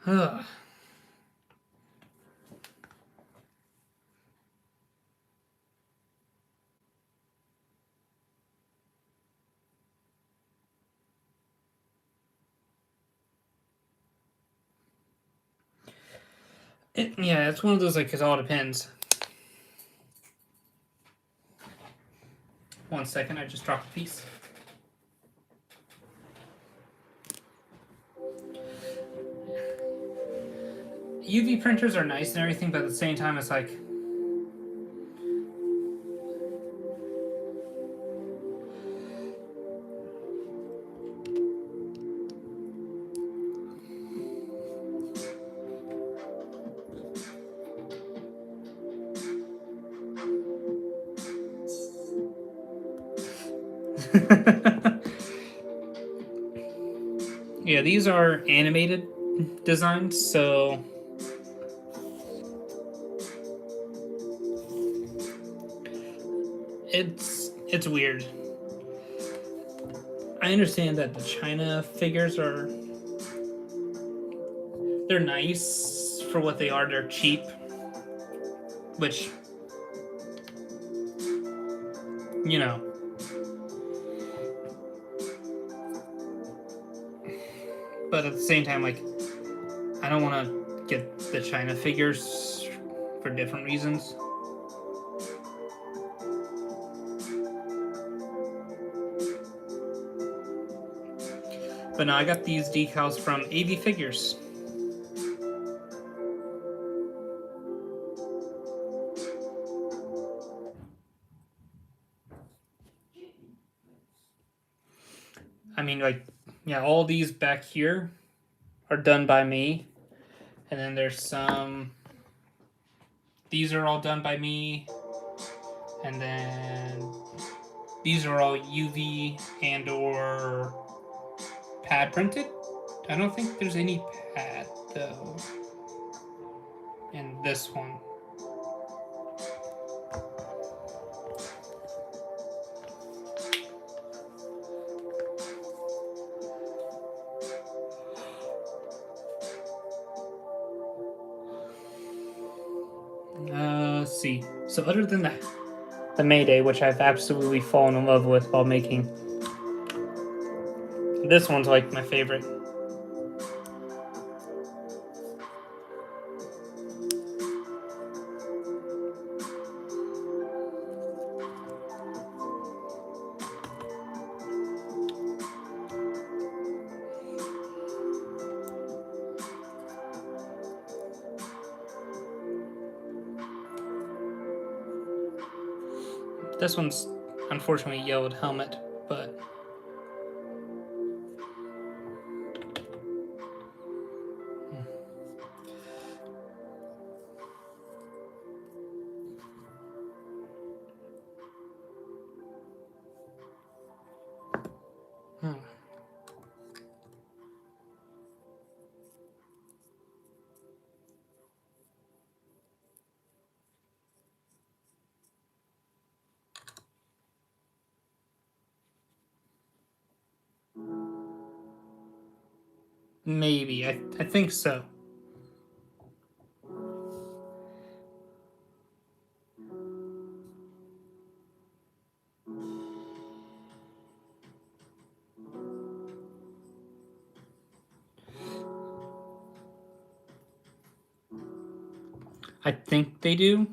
Ugh. Yeah, it's one of those, like, it all depends. 1 second, I just dropped a piece. UV printers are nice and everything, but at the same time, it's like, yeah, these are animated designs, so it's weird. I understand that the China figures they're nice for what they are. They're cheap, which, you know, but at the same time, like, I don't want to get the China figures for different reasons. But no, I got these decals from AV Figures. I mean, like, yeah, all these back here are done by me. And then there's some, these are all done by me. And then these are all UV and or pad printed. I don't think there's any pad though in this one. Let's see. So other than the Mayday, which I've absolutely fallen in love with while making, this one's like my favorite. This one's unfortunately yellowed helmet, but maybe. I think so. I think they do.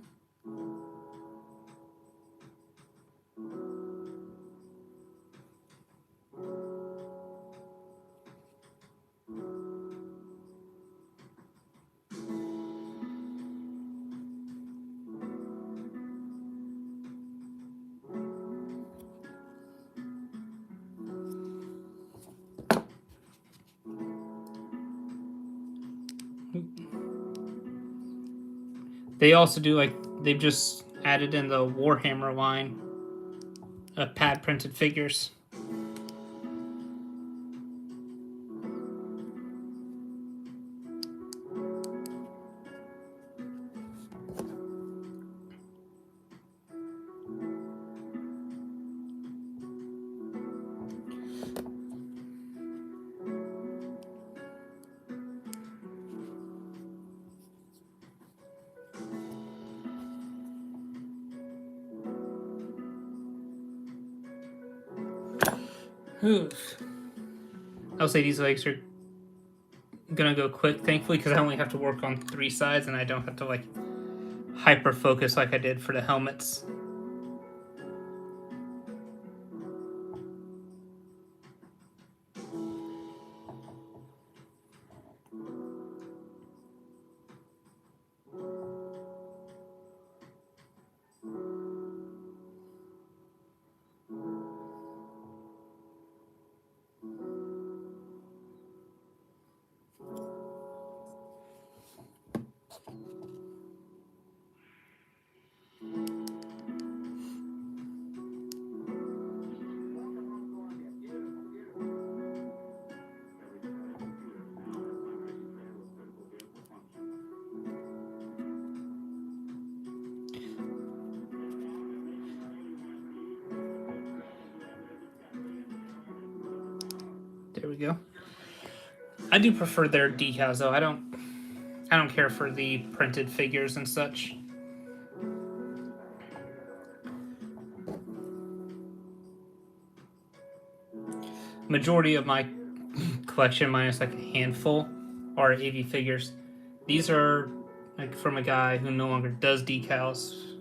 They also do, like, they've just added in the Warhammer line of pad printed figures. Oof. I'll say these legs are gonna go quick, thankfully, because I only have to work on 3 sides and I don't have to like hyper focus like I did for the helmets. There we go. I do prefer their decals though. I don't care for the printed figures and such. Majority of my collection, minus like a handful, are AV figures. These are like from a guy who no longer does decals.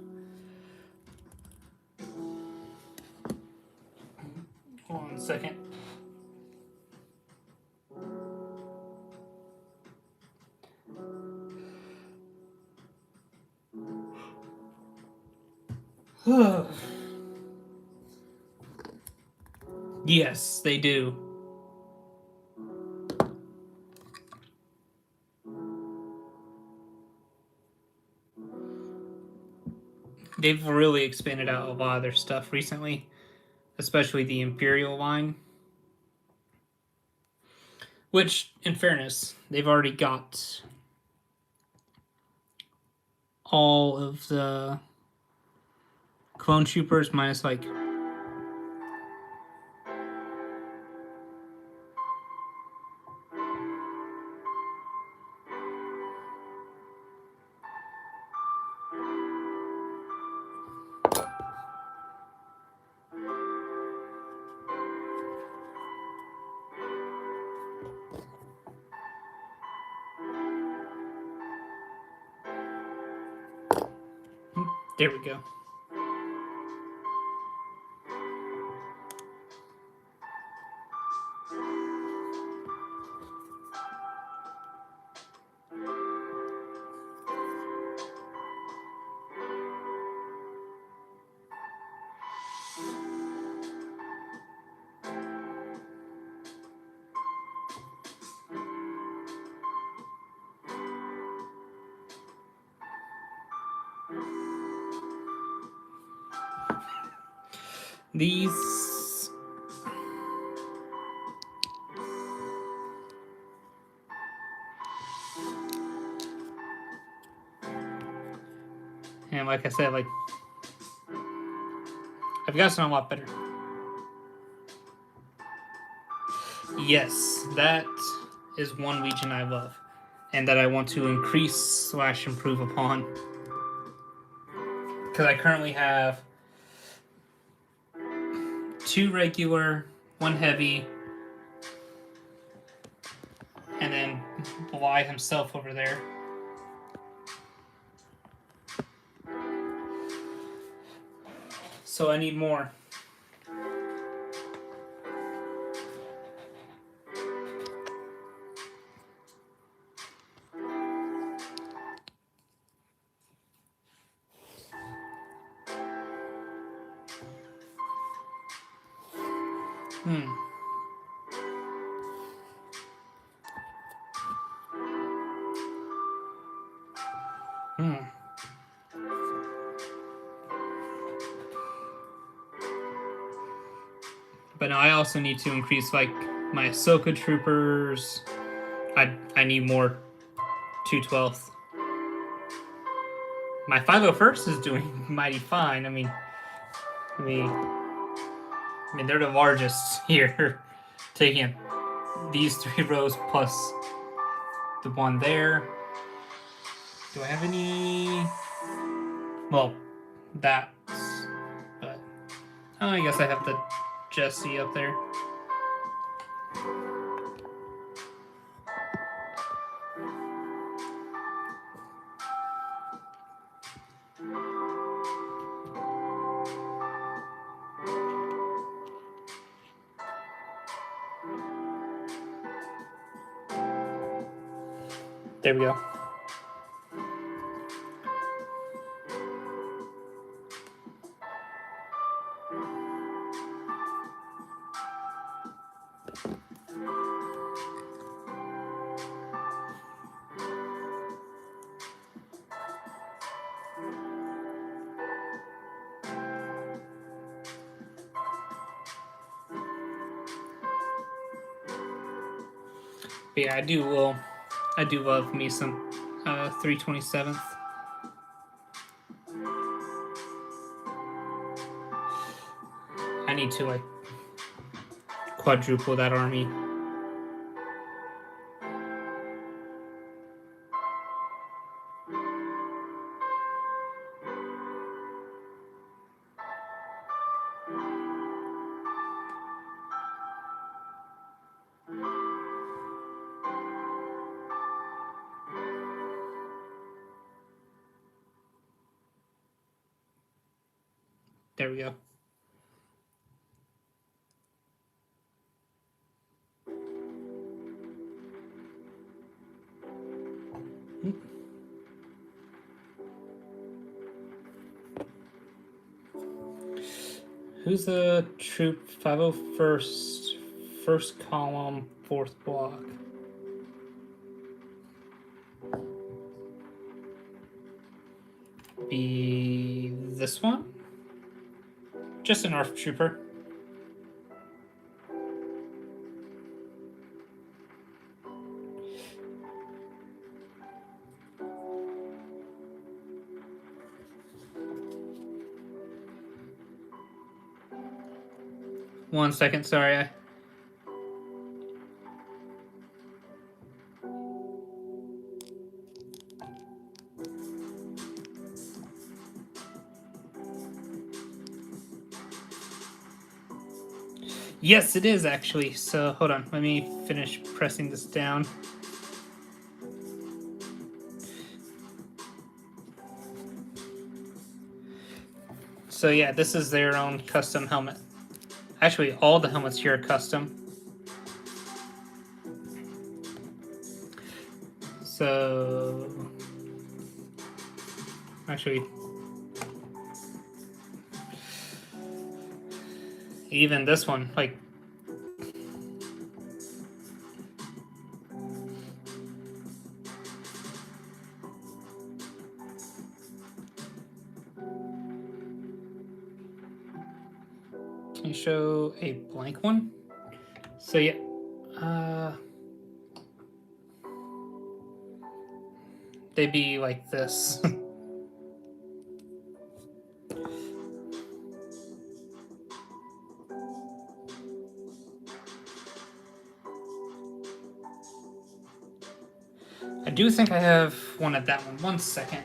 Hold on a second. Yes, they do. They've really expanded out a lot of their stuff recently, especially the Imperial line. Which, in fairness, they've already got all of the clone troopers minus like there we go. These and like I said, like I've gotten a lot better. Yes, that is one region I love and that I want to increase / improve upon. Because I currently have 2 regular, 1 heavy, and then Bly himself over there. So I need more. But now I also need to increase like my Ahsoka troopers. I need more 212th. My 501st is doing mighty fine. I mean they're the largest here, taking these 3 rows plus the one there. Do I have any? Well, that's. But oh, I guess I have the Jesse up there. There we go. But yeah, I do love me some 327th. I need to like quadruple that army. There we go. Who's the troop 501st, first column, 4th block? Be this one? Just an ARF trooper. One second, sorry. Yes, it is actually. So hold on, let me finish pressing this down. So yeah, this is their own custom helmet. Actually, all the helmets here are custom. So actually, even this one, like, can you show a blank one? So yeah, they'd be like this. I do think I have one at that one. 1 second.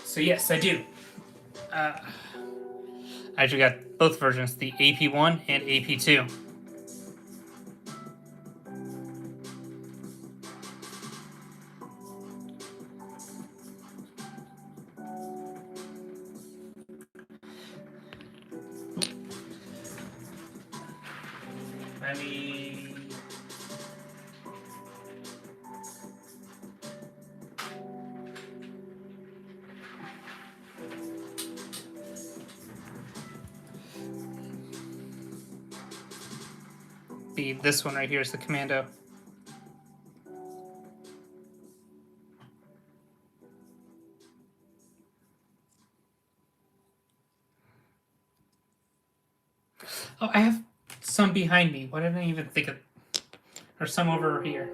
So yes, I do. I actually got both versions, the AP1 and AP2. Let me... be this one right here is the commando. Oh, I have some behind me. Why didn't I even think of... Or some over here.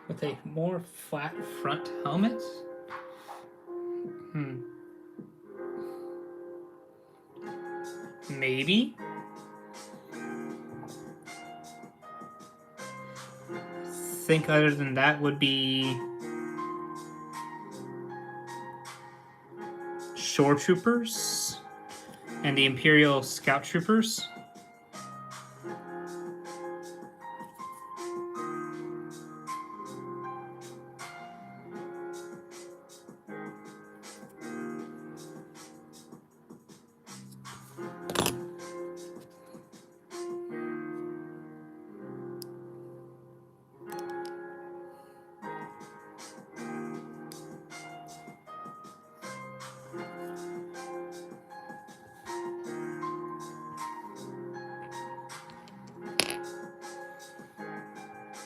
With a more flat front helmet? Maybe? Think other than that would be Shore Troopers and the Imperial Scout Troopers.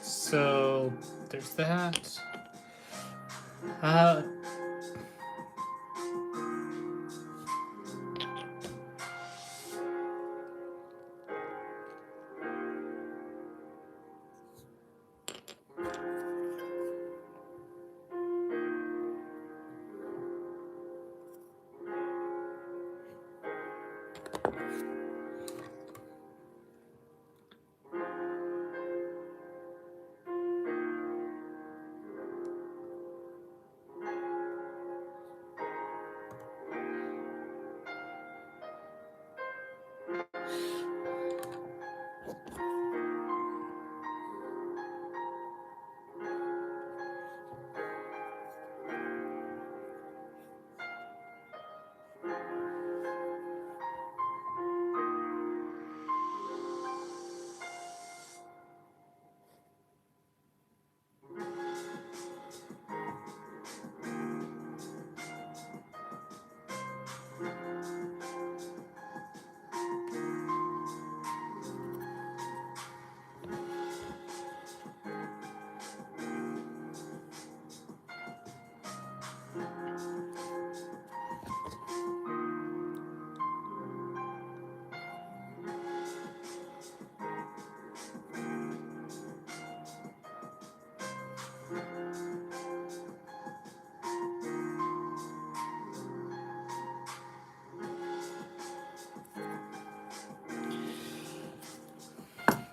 So there's that.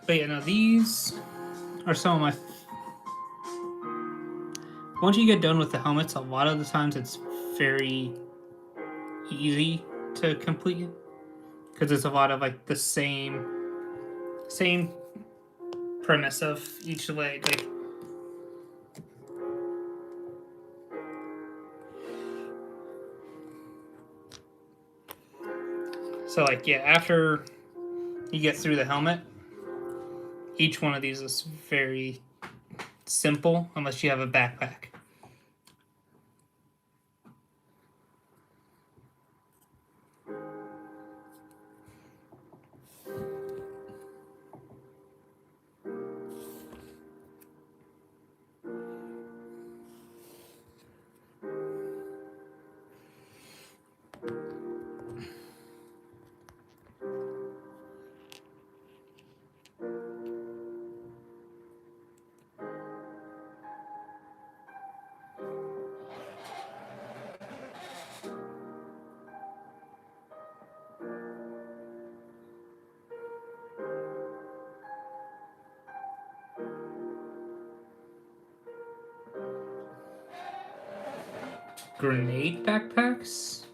But yeah, no, these are some of my... Once you get done with the helmets, a lot of the times it's very easy to complete because it's a lot of like the same premise of each leg. Like, so like, yeah, after you get through the helmet, each one of these is very simple unless you have a backpack. grenade backpacks.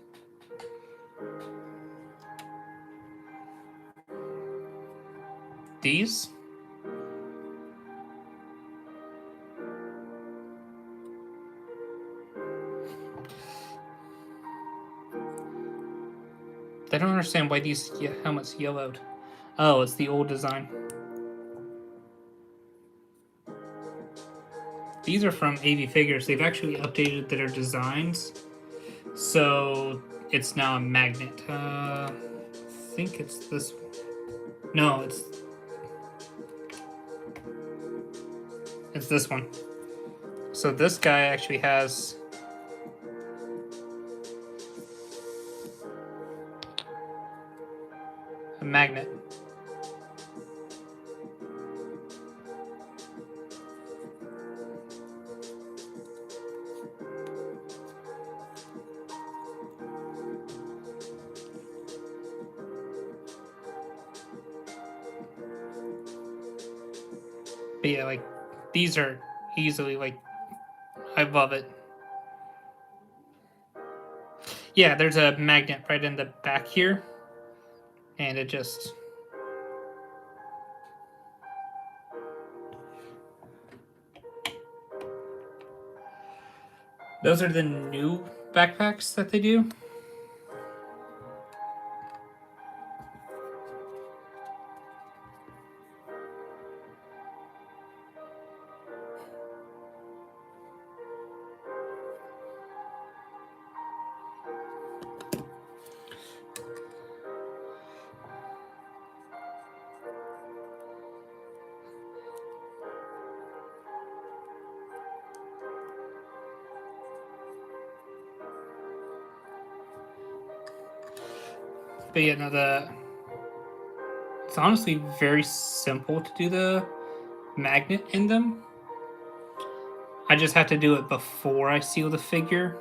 These. I don't understand why these helmets yellowed. Oh, it's the old design. These are from AV Figures. They've actually updated their designs. So it's now a magnet. I think it's this one. No, it's this one. So this guy actually has a magnet. But yeah, like these are easily like I love it. Yeah, there's a magnet right in the back here. And it just those are the new backpacks that they do. But yeah, no, it's honestly very simple to do the magnet in them. I just have to do it before I seal the figure.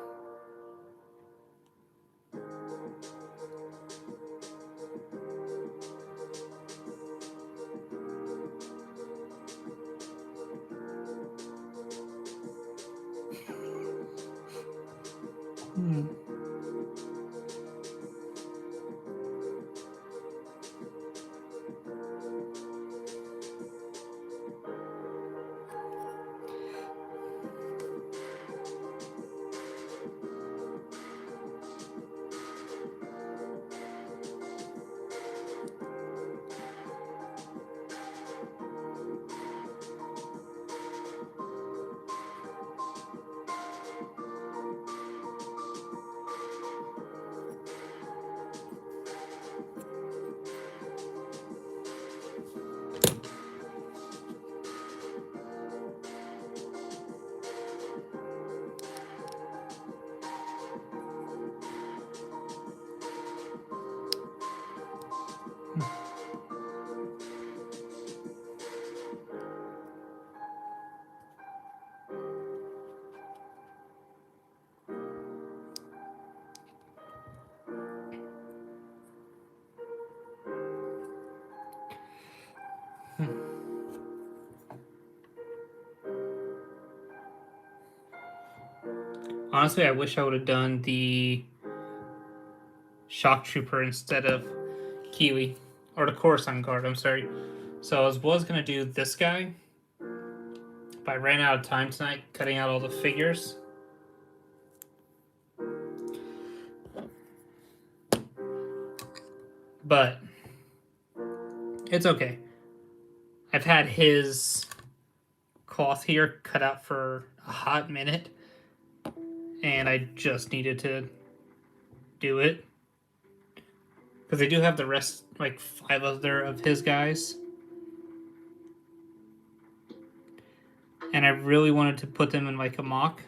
Honestly, I wish I would have done the Shock Trooper instead of Kiwi. Or the Coruscant Guard, I'm sorry. So I was going to do this guy, but I ran out of time tonight cutting out all the figures. But it's okay. I've had his cloth here cut out for a hot minute, and I just needed to do it. Because they do have the rest, like 5 of his guys. And I really wanted to put them in like a mock.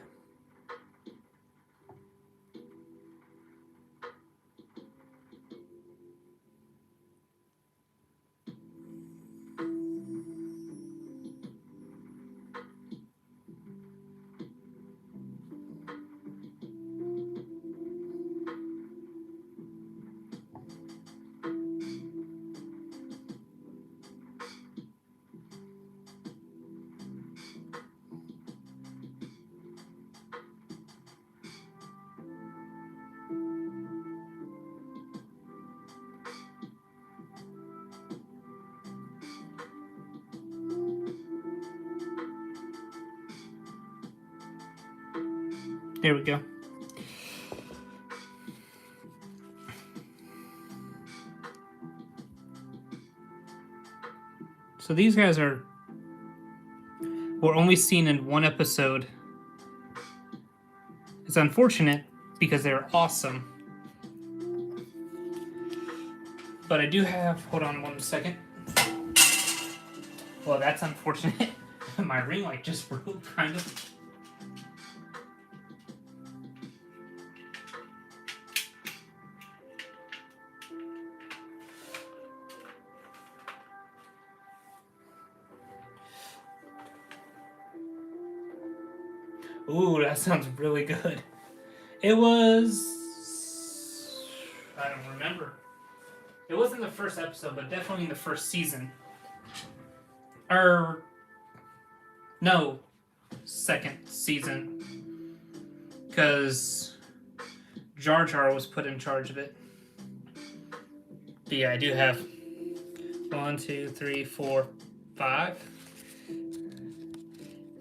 There we go. So these guys were only seen in one episode. It's unfortunate because they're awesome. But I do have, hold on 1 second. Well, that's unfortunate. My ring light just broke, kind of. Ooh, that sounds really good. It was... I don't remember. It wasn't the first episode, but definitely in the first season. No, second season. Because Jar Jar was put in charge of it. But yeah, I do have 1, 2, 3, 4, 5.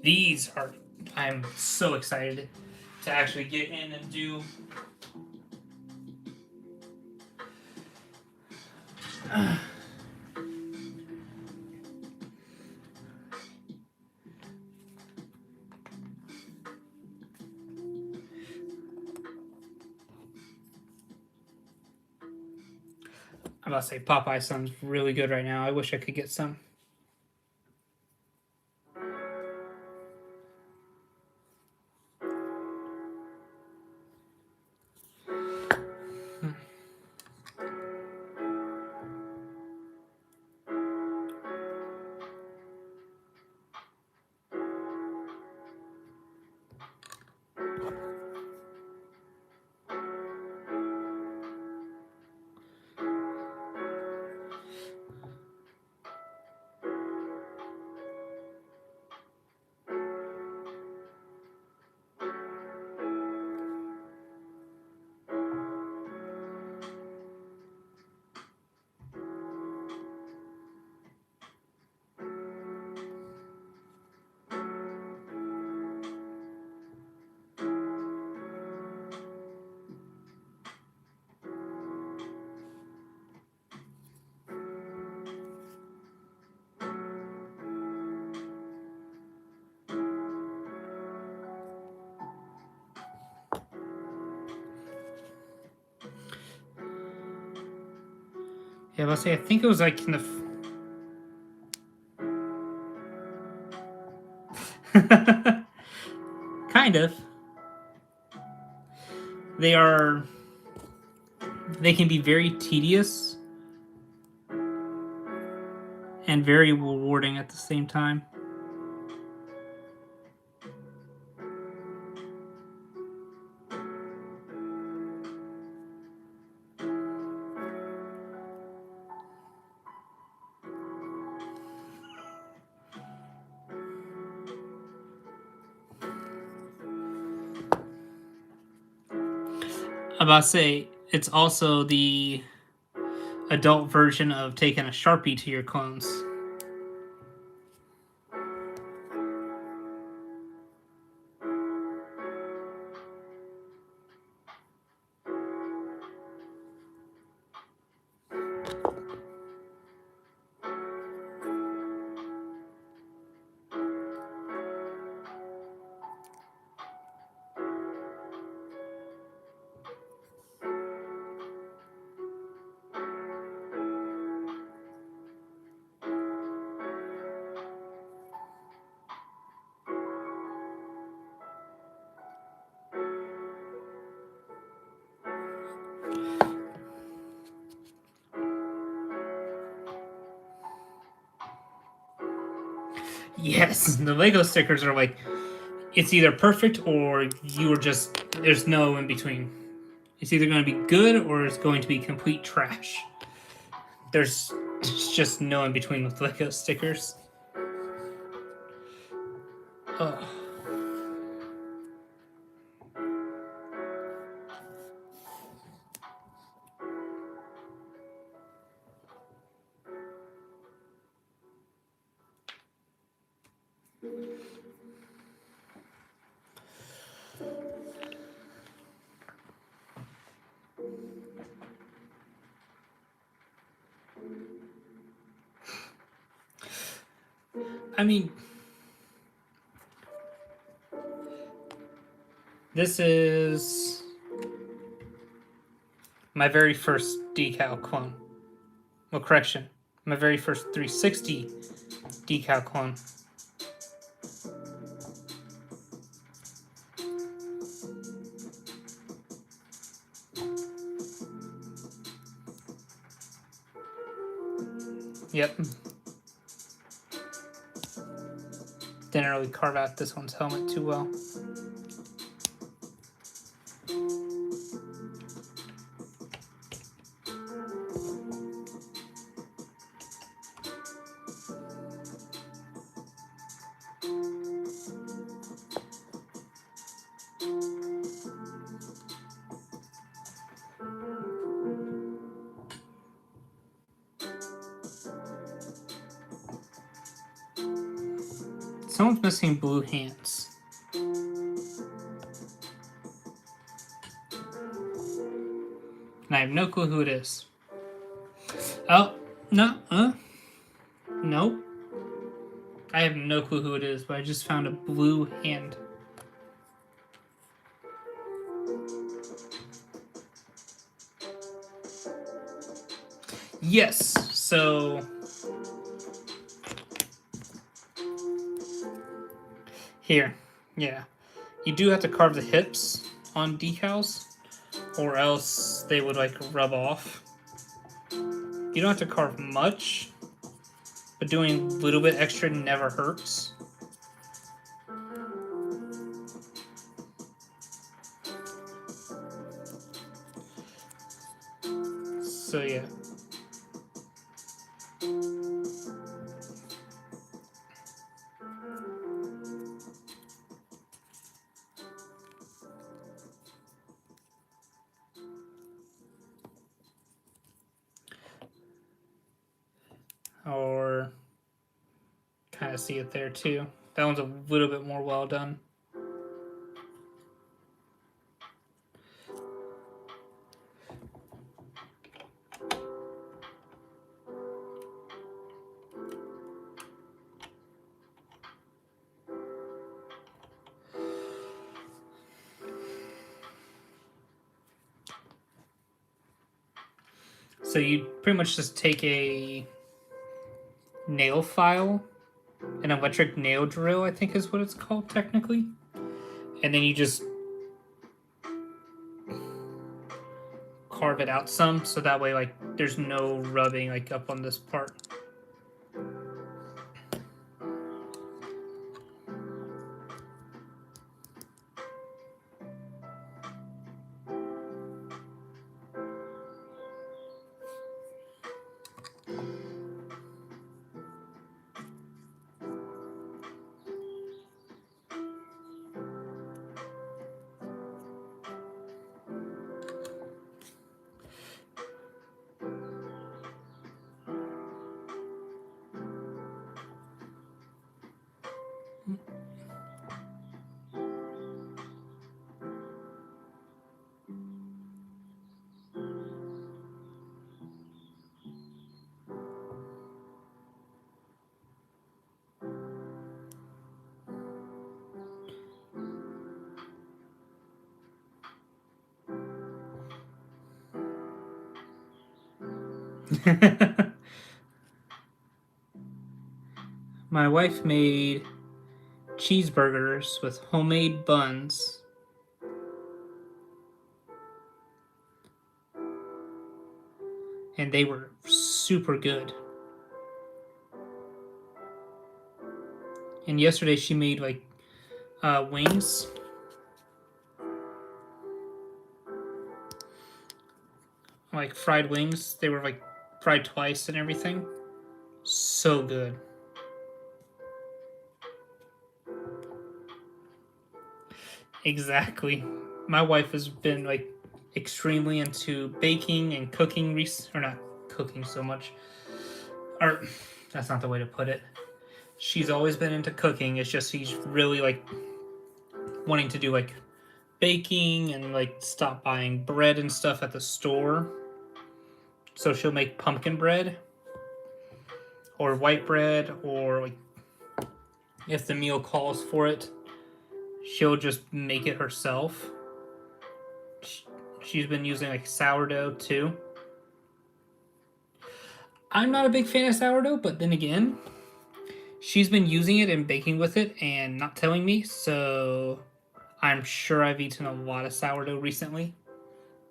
These are... I'm so excited to actually get in and do... I'm about to say Popeye sounds really good right now. I wish I could get some. Yeah, let's say I think it was like in the... kind of. They can be very tedious and very rewarding at the same time. I'm about to say, it's also the adult version of taking a Sharpie to your clones. Yes, the Lego stickers are like, it's either perfect or you are just, there's no in between. It's either going to be good or it's going to be complete trash. There's just no in between with Lego stickers. Ugh. I mean, this is my very first decal clone. Well, correction, my very first 360 decal clone. Yep. Didn't really carve out this one's helmet too well. Someone's missing blue hands. And I have no clue who it is. Oh, no, nope. I have no clue who it is, but I just found a blue hand. Yes, so here, yeah. You do have to carve the hips on decals, or else they would like rub off. You don't have to carve much, but doing a little bit extra never hurts. So yeah. Or kind of see it there too. That one's a little bit more well done. So you pretty much just take a nail file, an electric nail drill, I think is what it's called technically, and then you just carve it out some, so that way like there's no rubbing like up on this part. My wife made cheeseburgers with homemade buns. And they were super good. And yesterday she made like wings. Like fried wings. They were like fried twice and everything. So good. Exactly. My wife has been like extremely into baking and cooking, or not cooking so much. Or that's not the way to put it. She's always been into cooking. It's just she's really like wanting to do like baking and like stop buying bread and stuff at the store. So she'll make pumpkin bread or white bread or like if the meal calls for it, she'll just make it herself. She's been using like sourdough too. I'm not a big fan of sourdough, but then again, she's been using it and baking with it and not telling me, so I'm sure I've eaten a lot of sourdough recently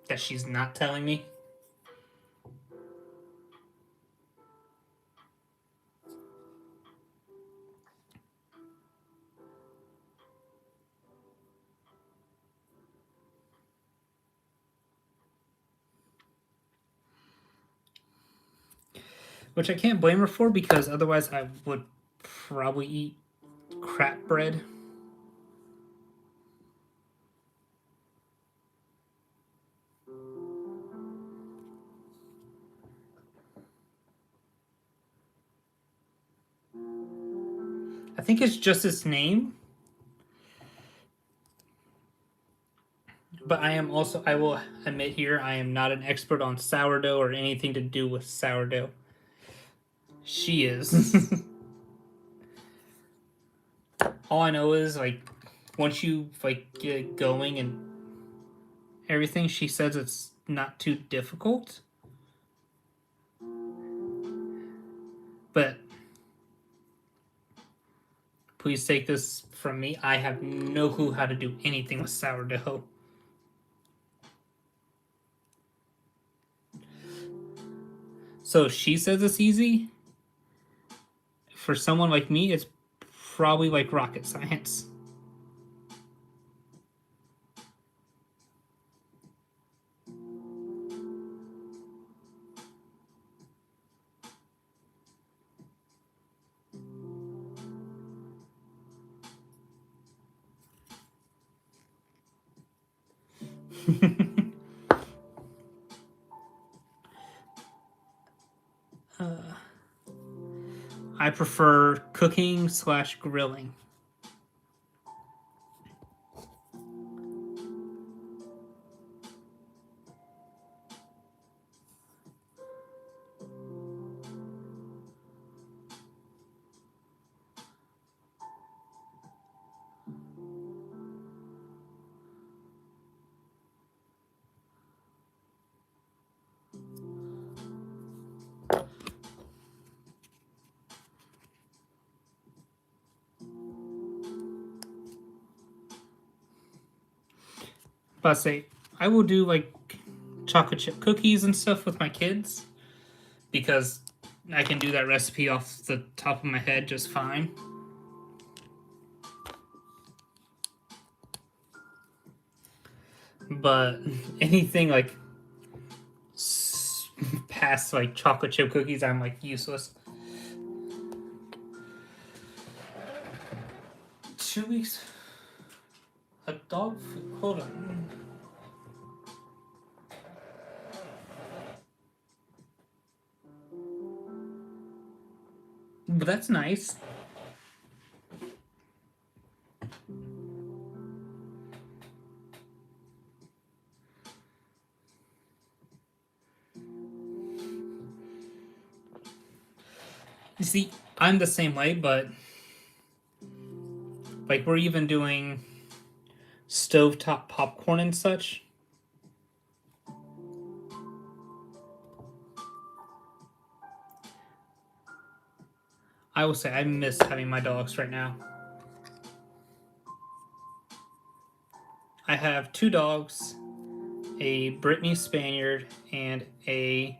that she's not telling me. Which I can't blame her for, because otherwise I would probably eat crap bread. I think it's just its name. But I am also, I will admit here, I am not an expert on sourdough or anything to do with sourdough. She is. All I know is, like, once you like get it going and everything, she says it's not too difficult. But please take this from me, I have no clue how to do anything with sourdough. So she says it's easy. For someone like me, it's probably like rocket science. I prefer cooking / grilling. But say I will do like chocolate chip cookies and stuff with my kids, because I can do that recipe off the top of my head just fine. But anything like past like chocolate chip cookies, I'm like useless. 2 weeks. A dog food. Hold on. But that's nice. You see, I'm the same way, but like we're even doing stovetop popcorn and such. I will say I miss having my dogs right now. I have 2 dogs, a Brittany Spaniel and a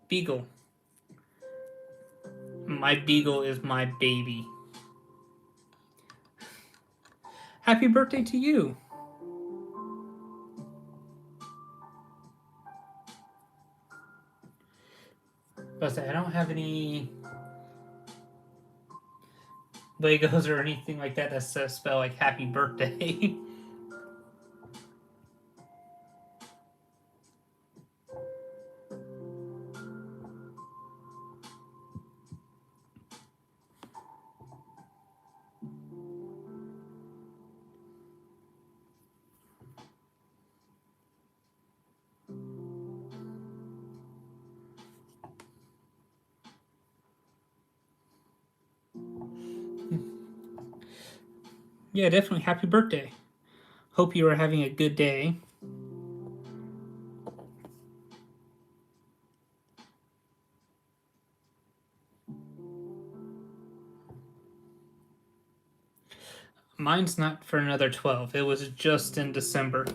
Beagle. My Beagle is my baby. Happy birthday to you. But I don't have any Legos or anything like that that spell like happy birthday. Yeah, definitely. Happy birthday. Hope you are having a good day. Mine's not for another 12. It was just in December.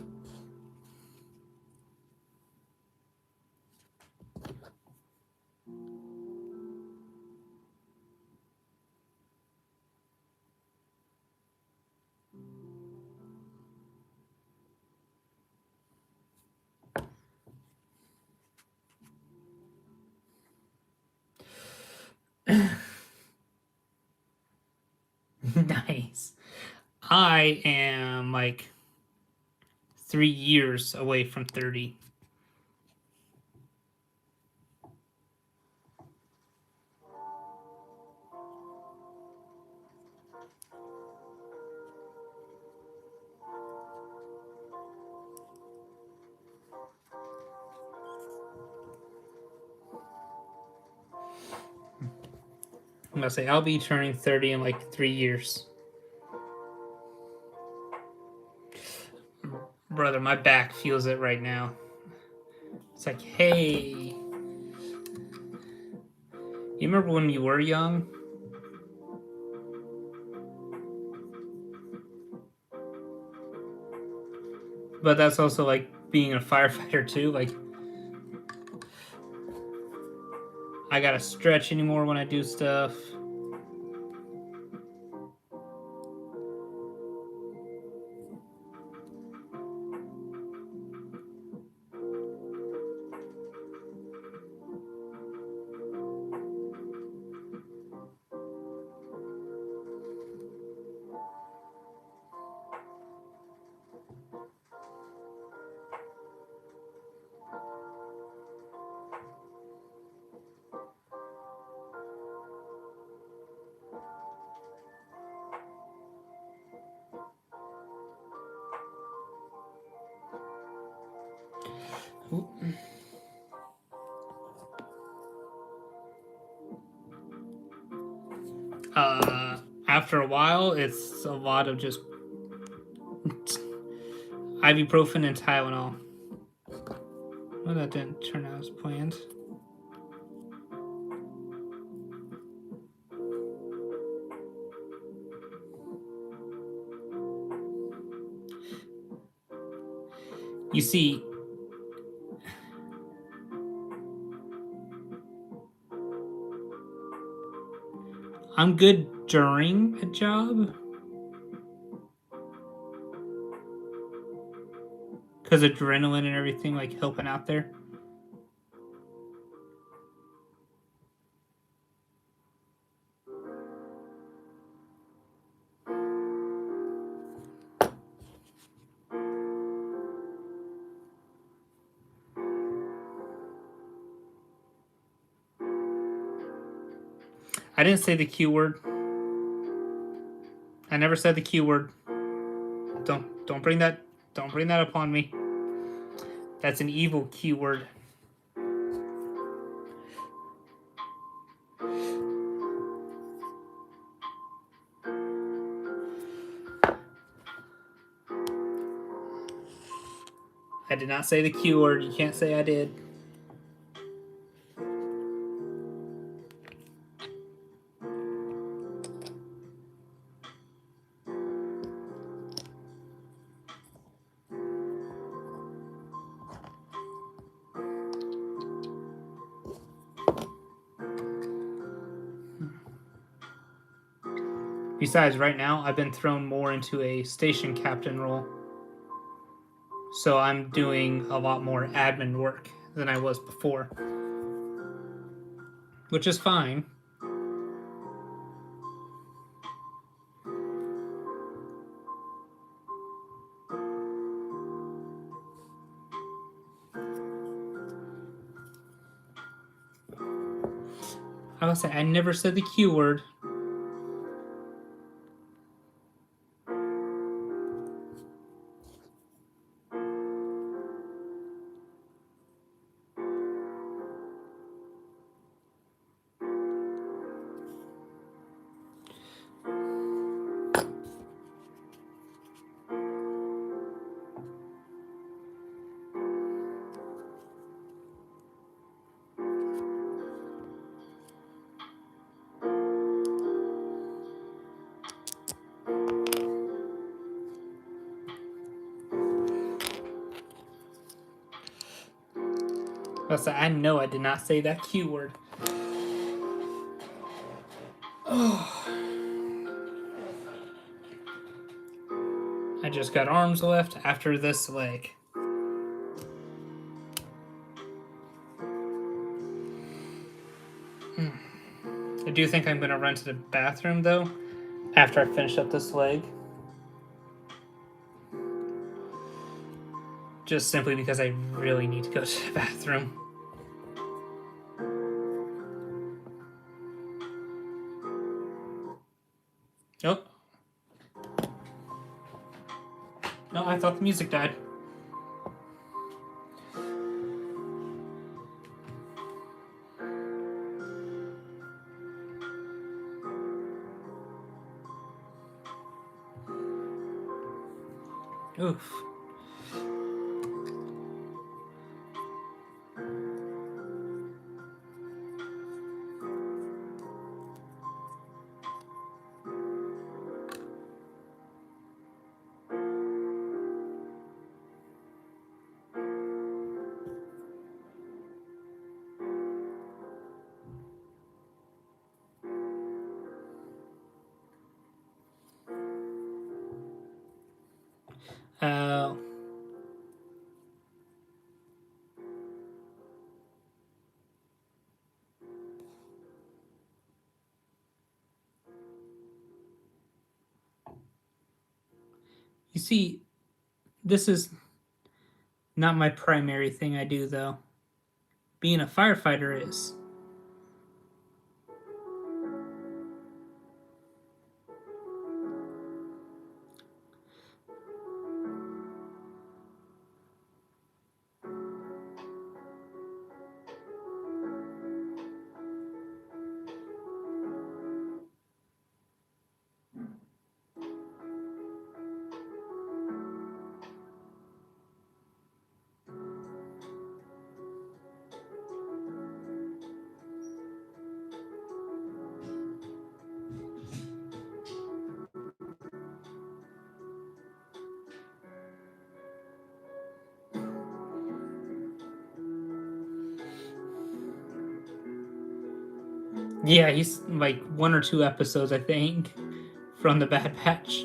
Nice. I am like 3 years away from 30. I'm gonna say I'll be turning 30 in like 3 years. Brother, my back feels it right now. It's like, hey, you remember when you were young? But that's also like being a firefighter too. Like, I gotta stretch anymore when I do stuff. After a while, it's a lot of just ibuprofen and Tylenol. Well, that didn't turn out as planned. You see, I'm good during a job because adrenaline and everything, like helping out there. I didn't say the Q word. I never said the Q word. Don't bring that upon me. That's an evil Q word. I did not say the Q word. You can't say I did. Besides, right now, I've been thrown more into a station captain role. So I'm doing a lot more admin work than I was before. Which is fine. I would say I never said the Q word. I know I did not say that Q word. Oh. I just got arms left after this leg. I do think I'm going to run to the bathroom, though, after I finish up this leg. Just simply because I really need to go to the bathroom. Oh. No, I thought the music died. Oof. Oh. You see, this is not my primary thing I do, though. Being a firefighter is. Yeah, he's like 1 or 2 episodes, I think, from the Bad Batch.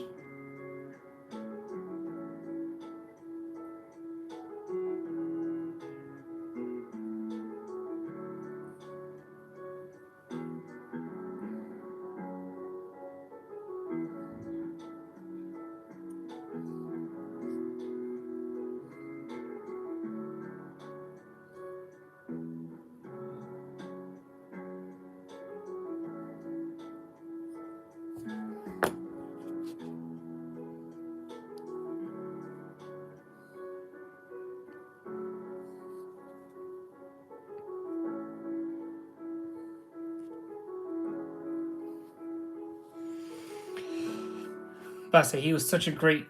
But I say he was such a great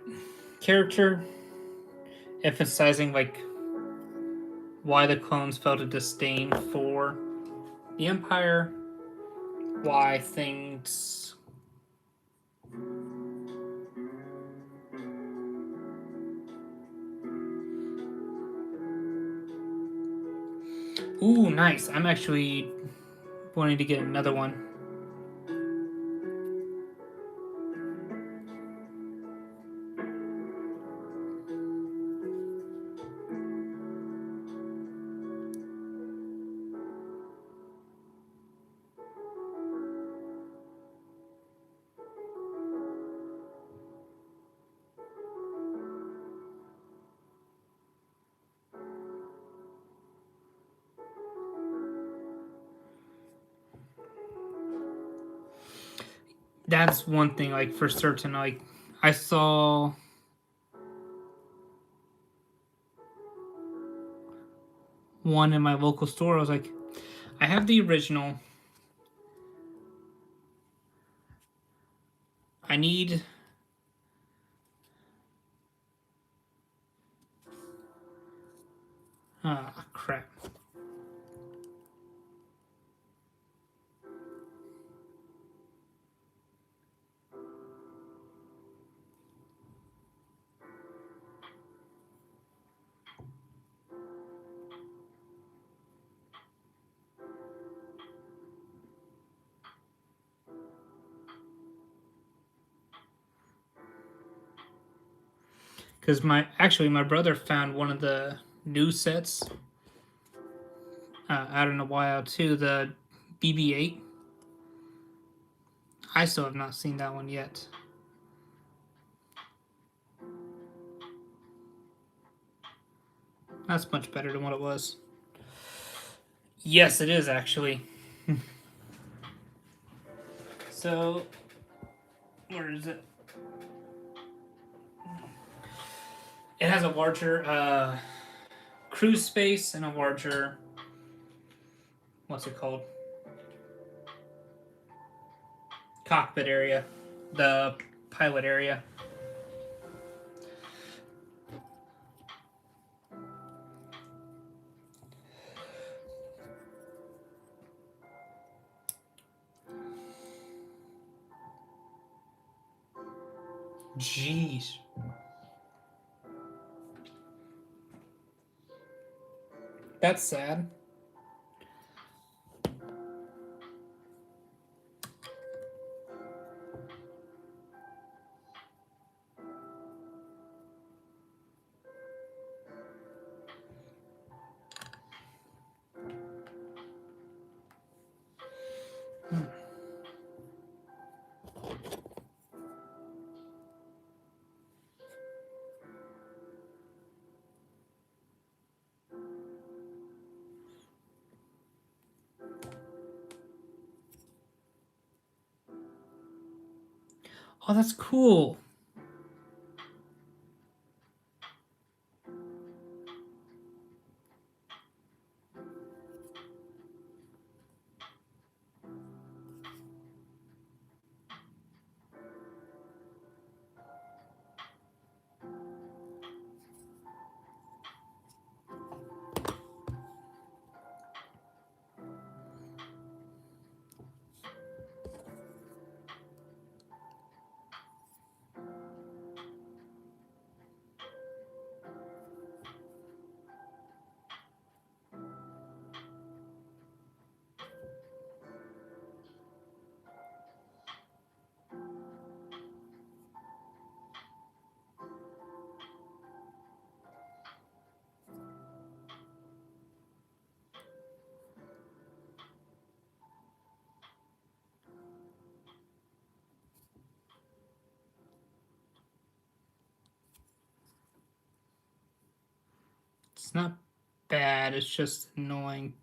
character, emphasizing like why the clones felt a disdain for the Empire, why things. Ooh, nice. I'm actually wanting to get another one. That's one thing, like for certain. Like I saw one in my local store. I was like, I have the original. I need. Ah, crap. Because my brother found one of the new sets out in the wild too, the BB-8. I still have not seen that one yet. That's much better than what it was. Yes, it is actually. So, where is it? It has a larger cruise space and a larger, what's it called? Cockpit area. The pilot area. Jeez. That's sad. Oh, that's cool. It's not bad, it's just annoying.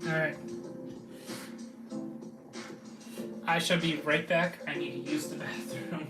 Alright. I shall be right back. I need to use the bathroom.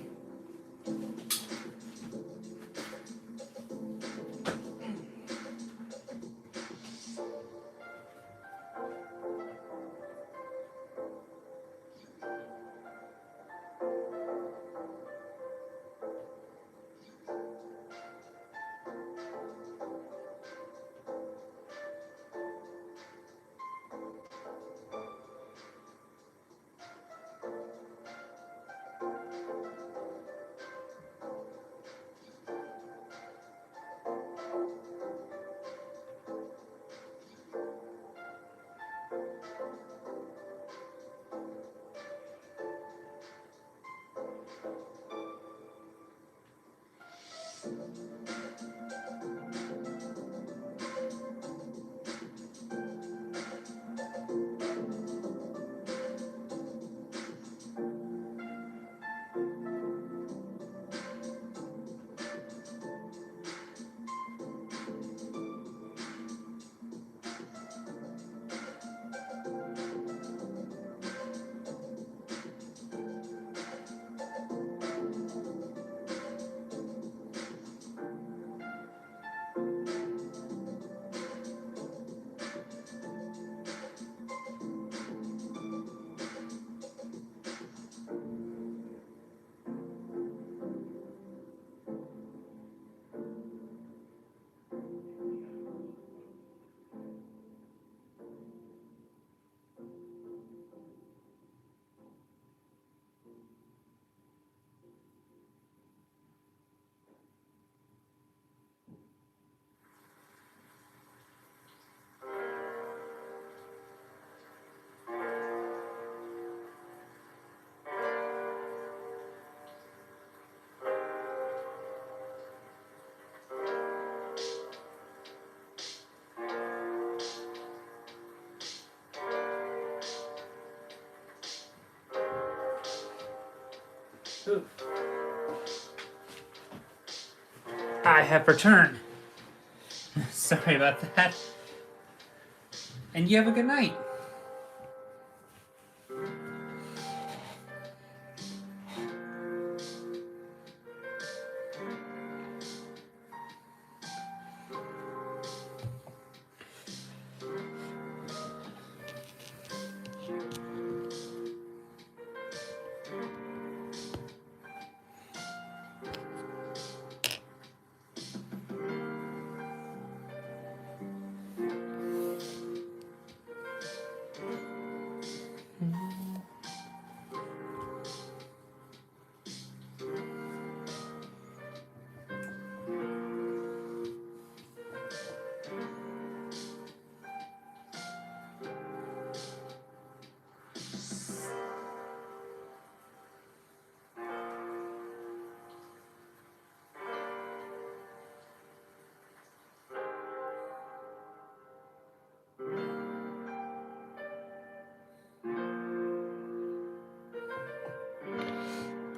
Ooh. I have returned. Sorry about that. And you have a good night.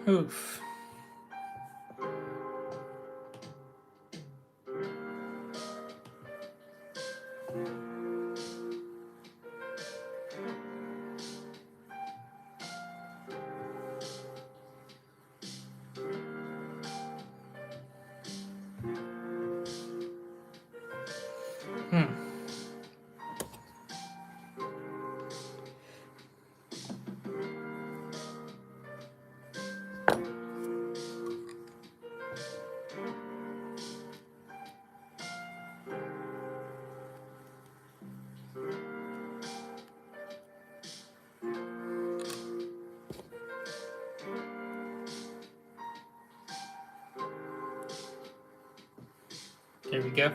Oof. There we go.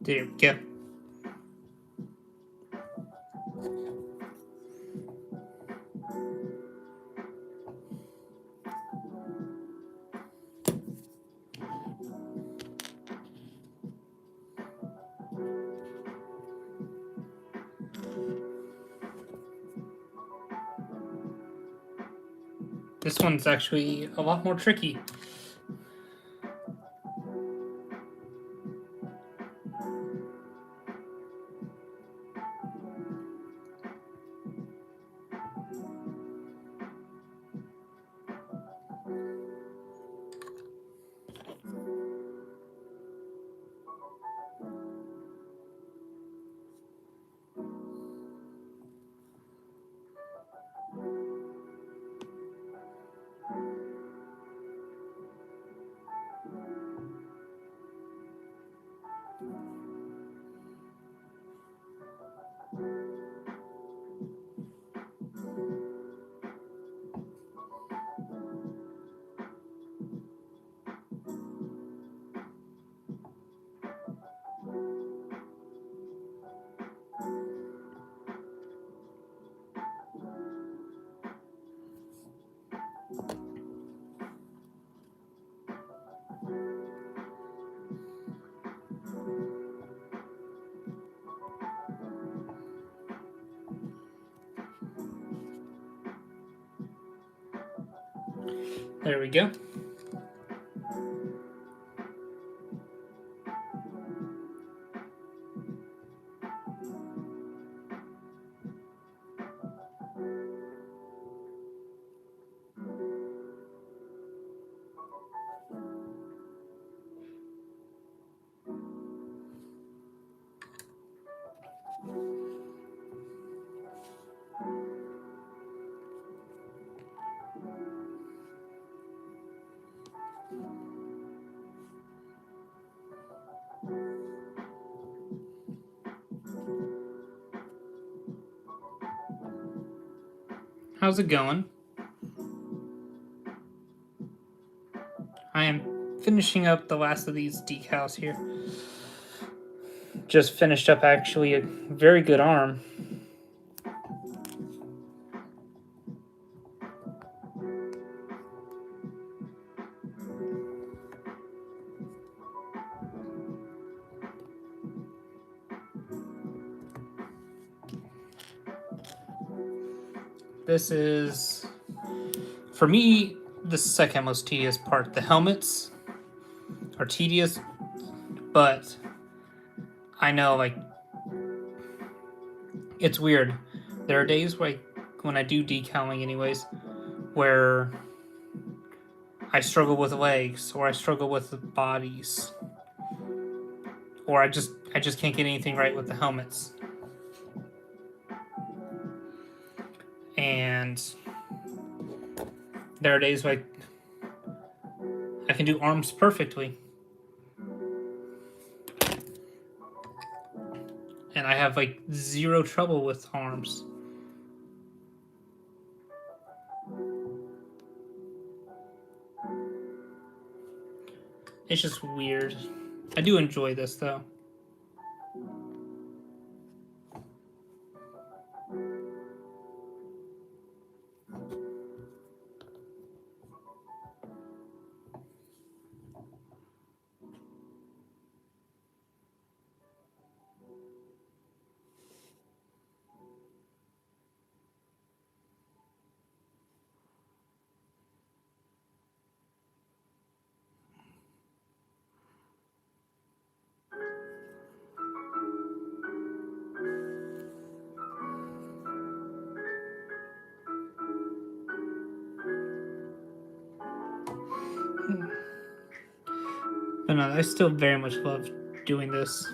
There we go. This one's actually a lot more tricky. There we go. how's it going? I am finishing up the last of these decals here. Just finished up actually a very good arm. This is, for me, the second most tedious part. The helmets are tedious, but I know, like, it's weird. There are days when I do decaling anyways, where I struggle with legs, or I struggle with the bodies, or I just can't get anything right with the helmets. And there are days like I can do arms perfectly, and I have like zero trouble with arms. It's just weird. I do enjoy this though. But no, I still very much love doing this.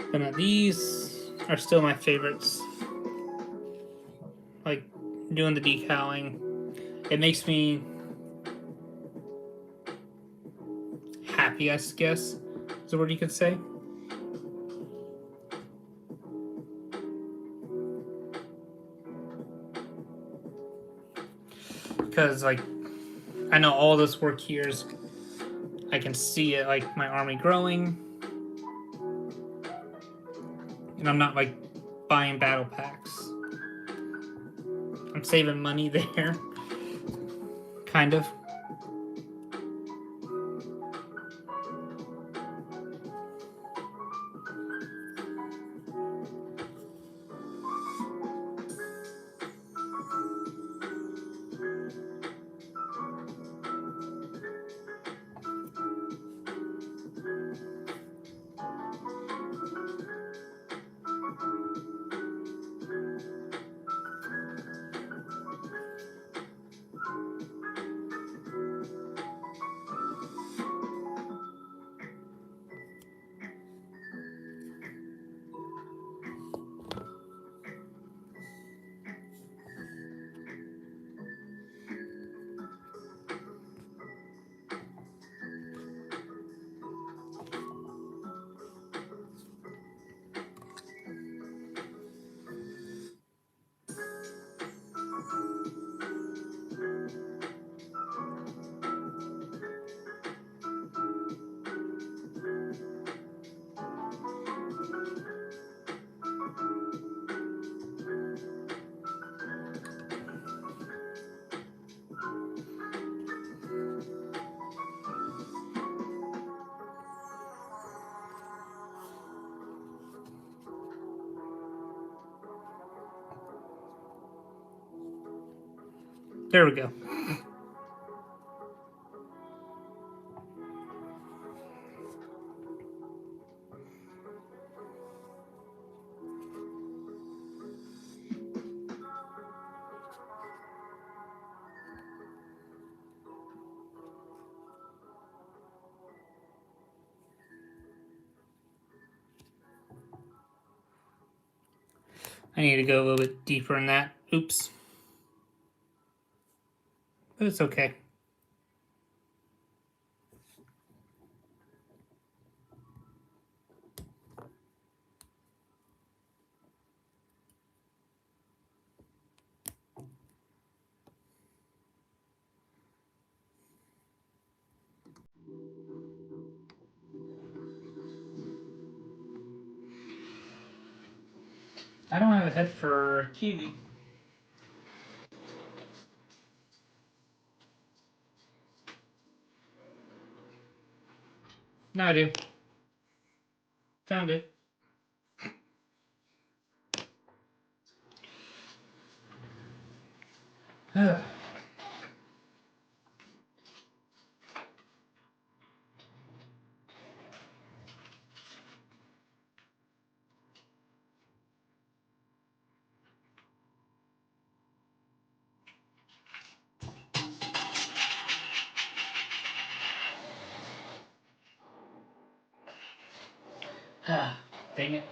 But no, these are still my favorites. Like doing the decaling, it makes me happy, I guess, is the word you could say. Because, like, I know all this work here is, I can see it, like, my army growing. And I'm not, like, buying battle packs. I'm saving money there. Kind of. There we go. I need to go a little bit deeper in that. Oops. But it's okay. I don't have a head for TV. No, I do. Found it. Dang it.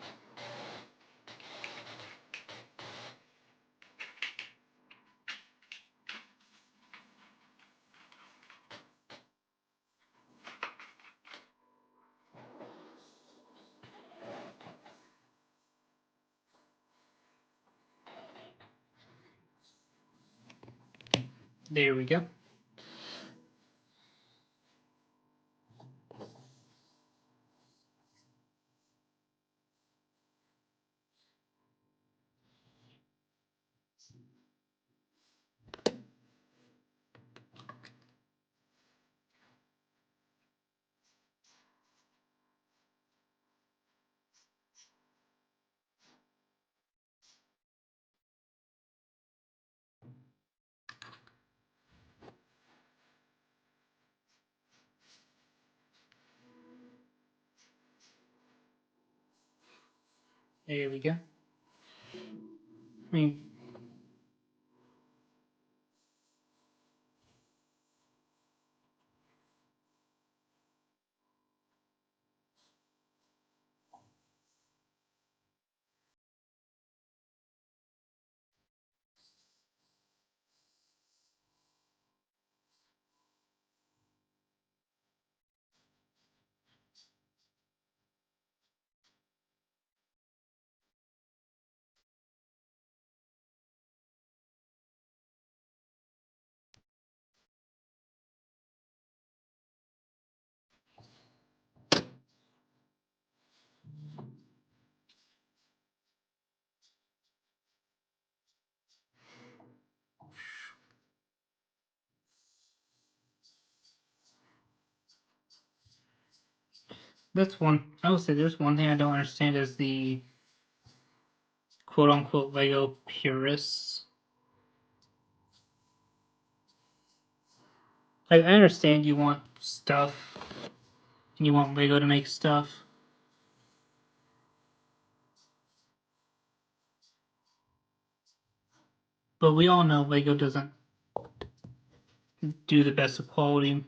There we go. There we go. I mean, that's one. I would say there's one thing I don't understand is the quote unquote Lego purists. Like, I understand you want stuff and you want Lego to make stuff, but we all know Lego doesn't do the best of quality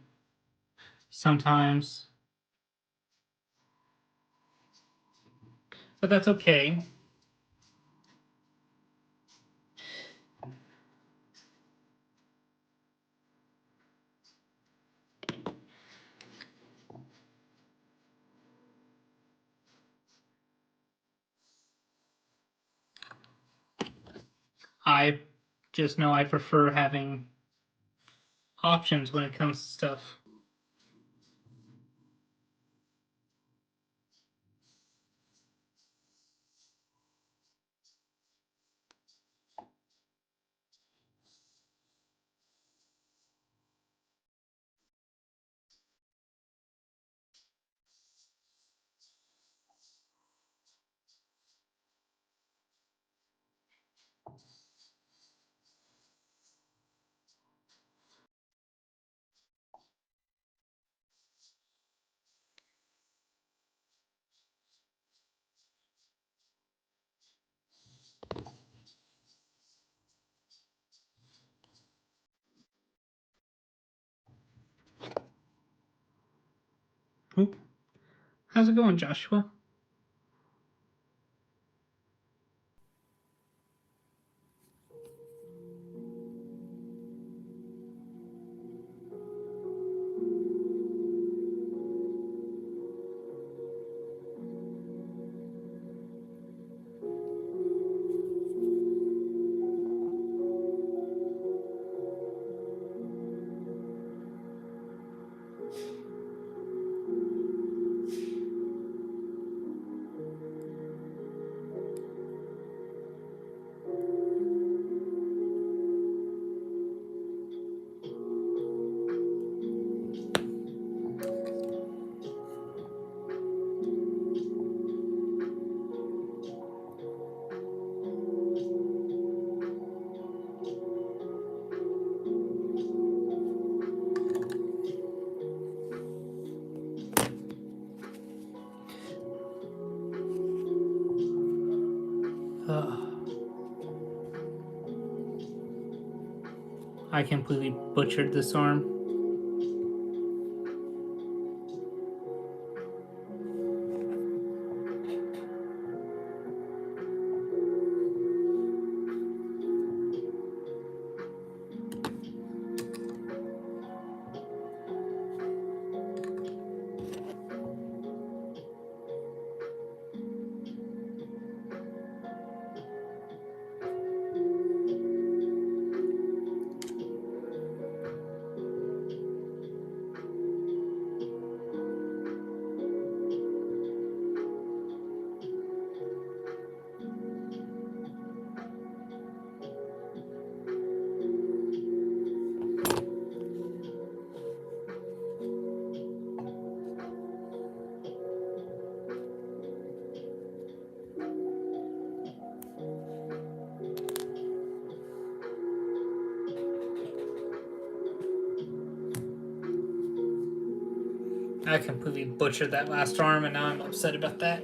sometimes. But that's okay. I just know I prefer having options when it comes to stuff. Oh, how's it going, Joshua? I completely butchered this arm. I completely butchered that last arm, and now I'm upset about that.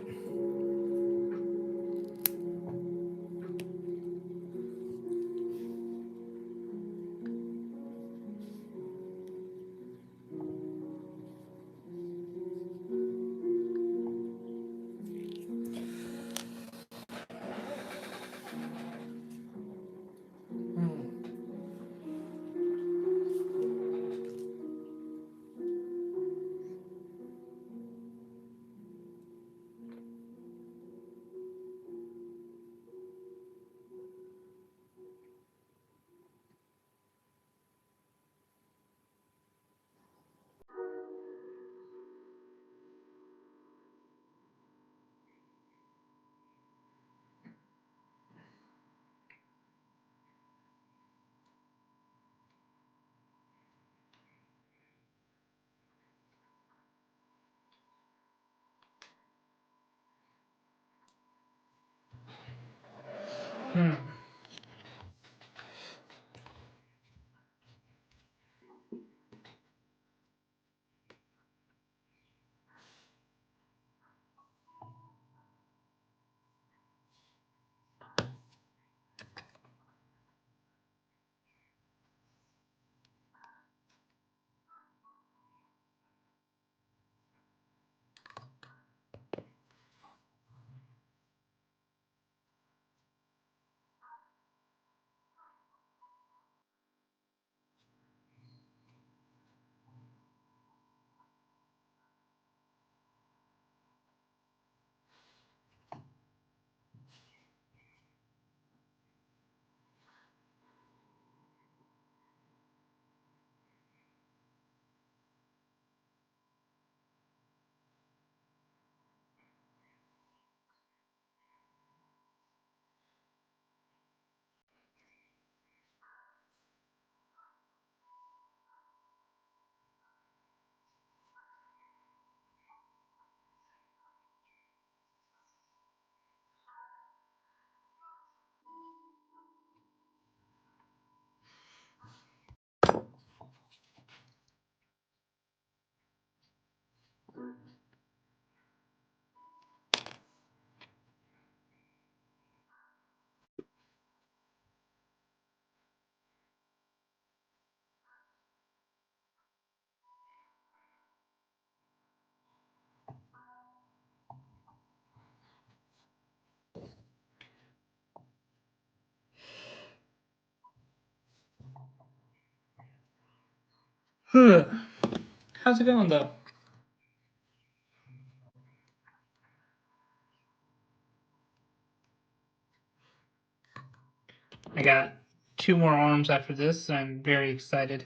How's it going though? I got 2 more arms after this, and I'm very excited.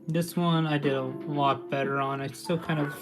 This one I did a lot better on. I still kind of...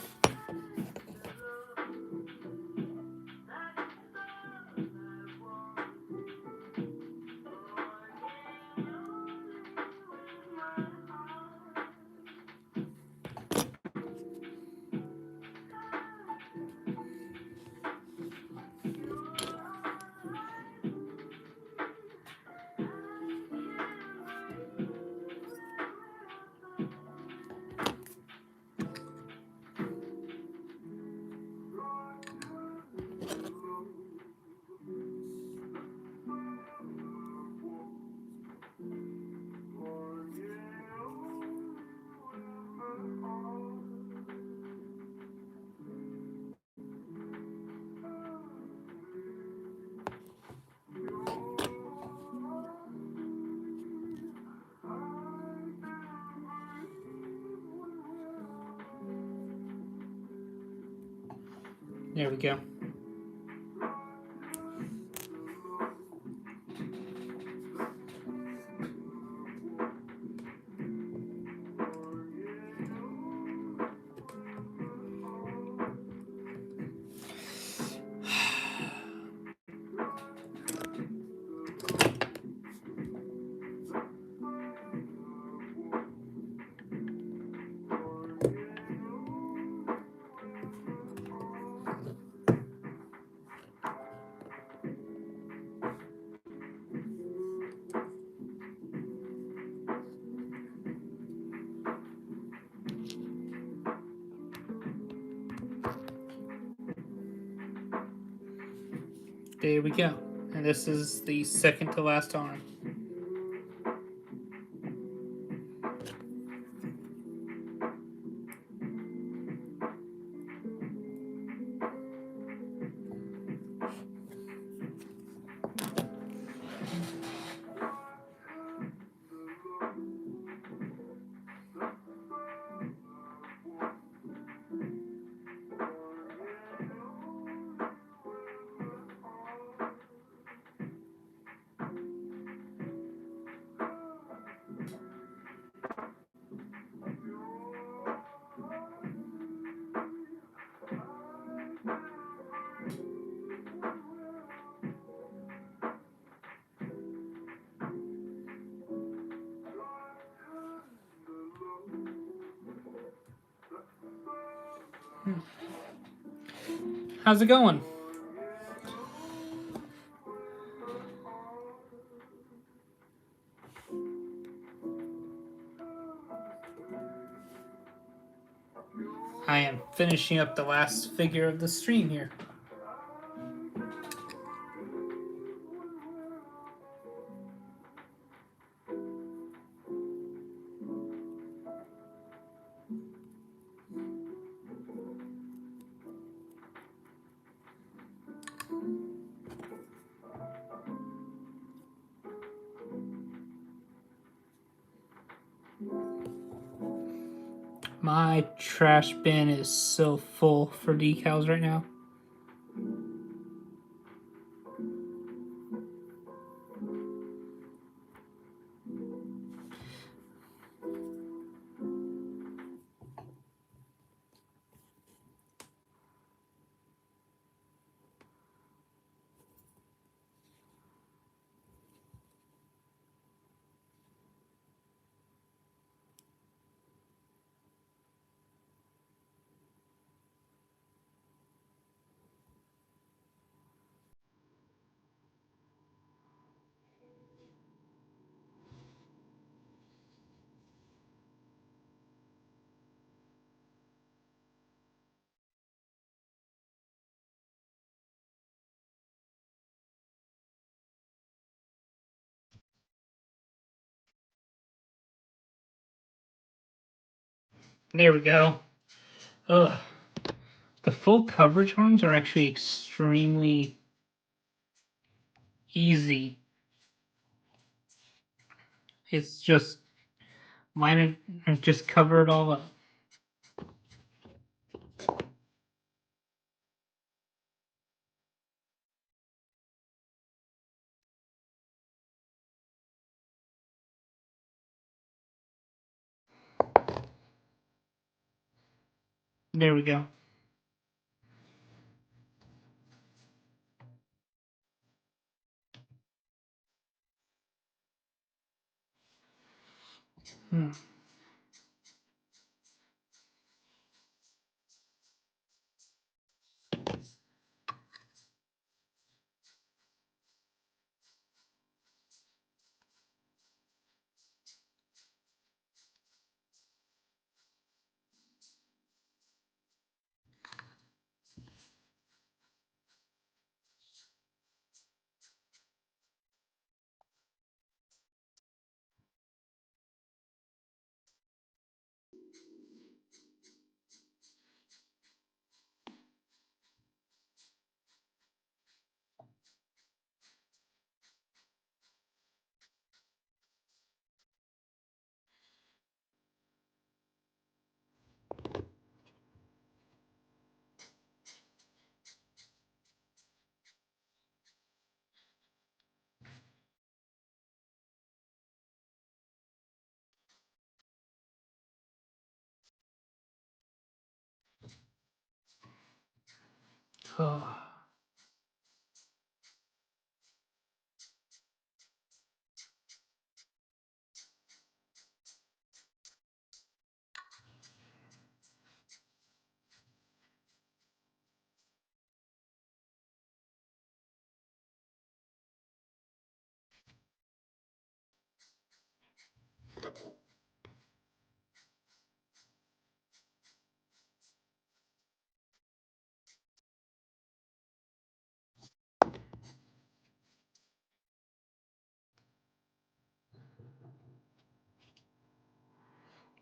There we go. There we go. And this is the second to last arm. How's it going? I am finished finishing up the last figure of the stream here. My trash bin is so full for decals right now. There we go. Ugh. The full coverage arms are actually extremely easy. It's just line it, just cover it all up. There we go. Oh.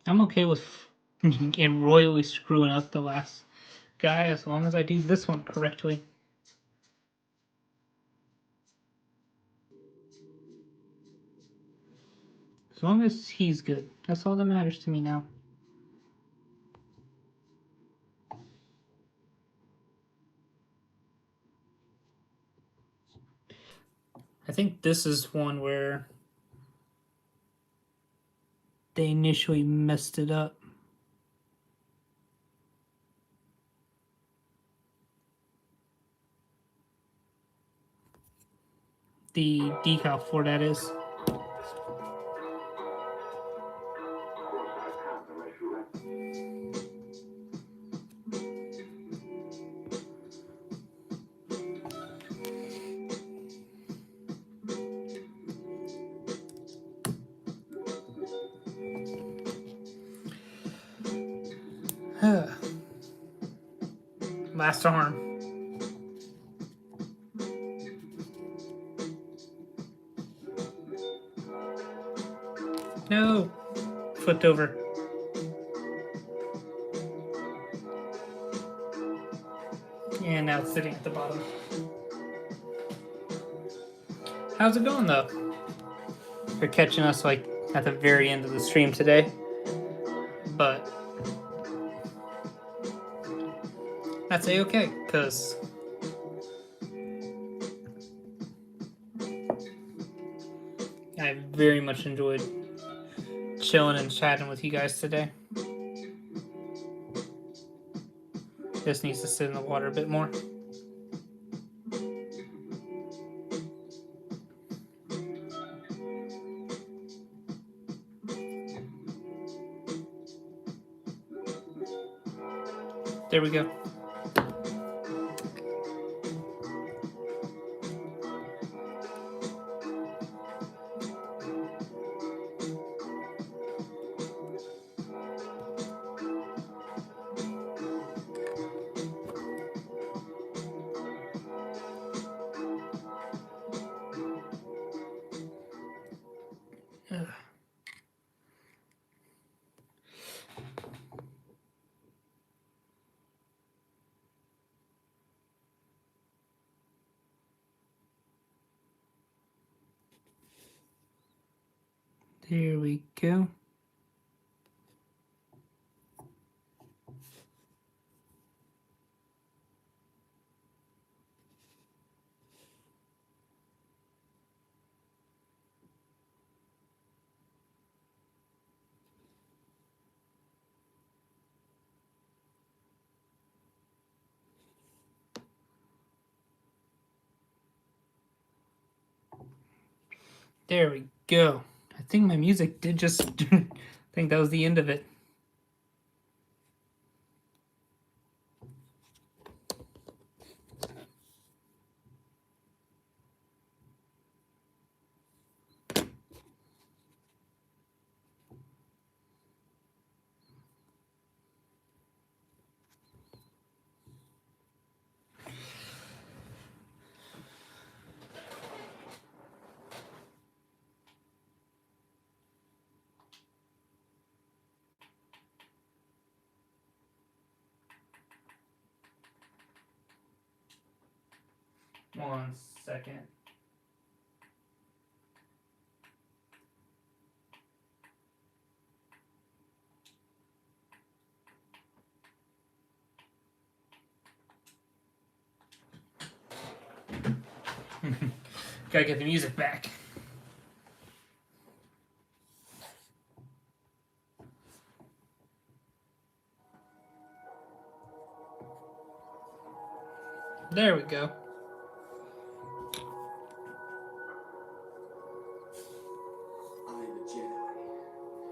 I'm okay with and royally screwing up the last guy as long as I do this one correctly. As long as he's good. That's all that matters to me now. I think this is one where they initially messed it up. The decal for that is. Last arm. No! Flipped over. And now it's sitting at the bottom. How's it going though? You're catching us like at the very end of the stream today. But that's a-okay, because I very much enjoyed chilling and chatting with you guys today. This needs to sit in the water a bit more. There we go. Ugh. There we go. There we go. I think my music did just... I think that was the end of it. One second. Gotta get the music back. There we go. I am a Jedi,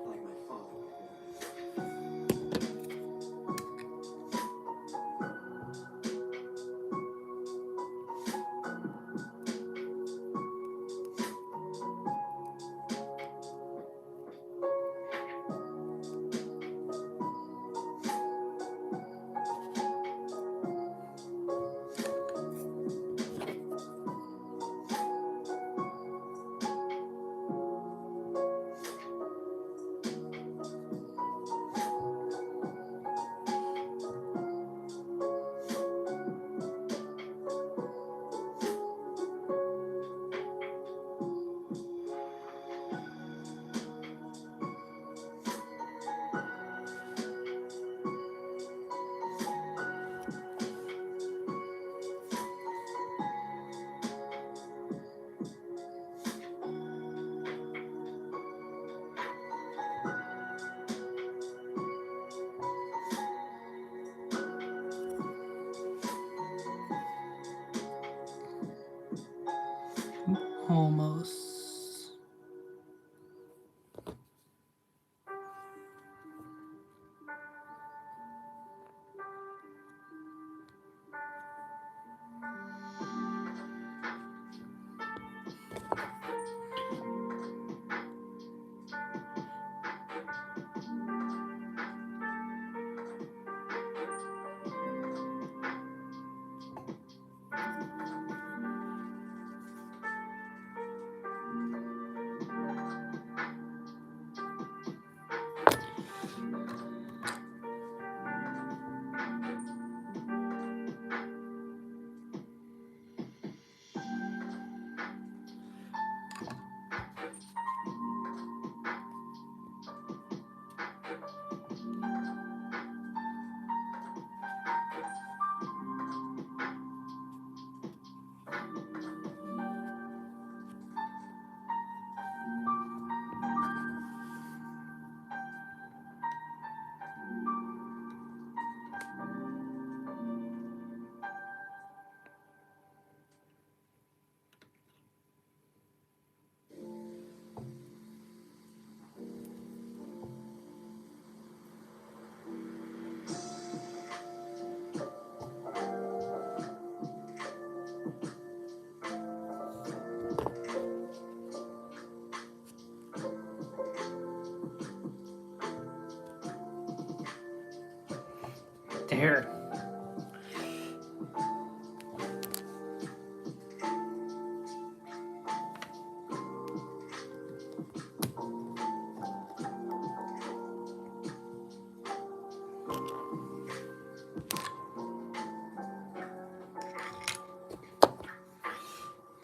like my father before me. Almost.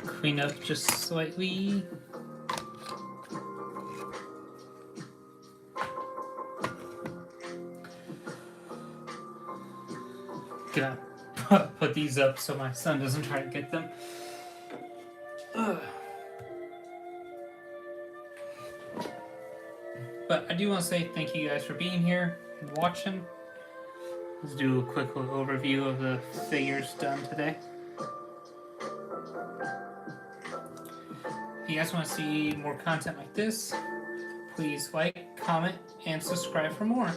clean up just slightly. Gonna put these up so my son doesn't try to get them. Ugh. But I do want to say thank you guys for being here and watching. Let's do a quick little overview of the figures done today. If you guys want to see more content like this, please like, comment, and subscribe for more.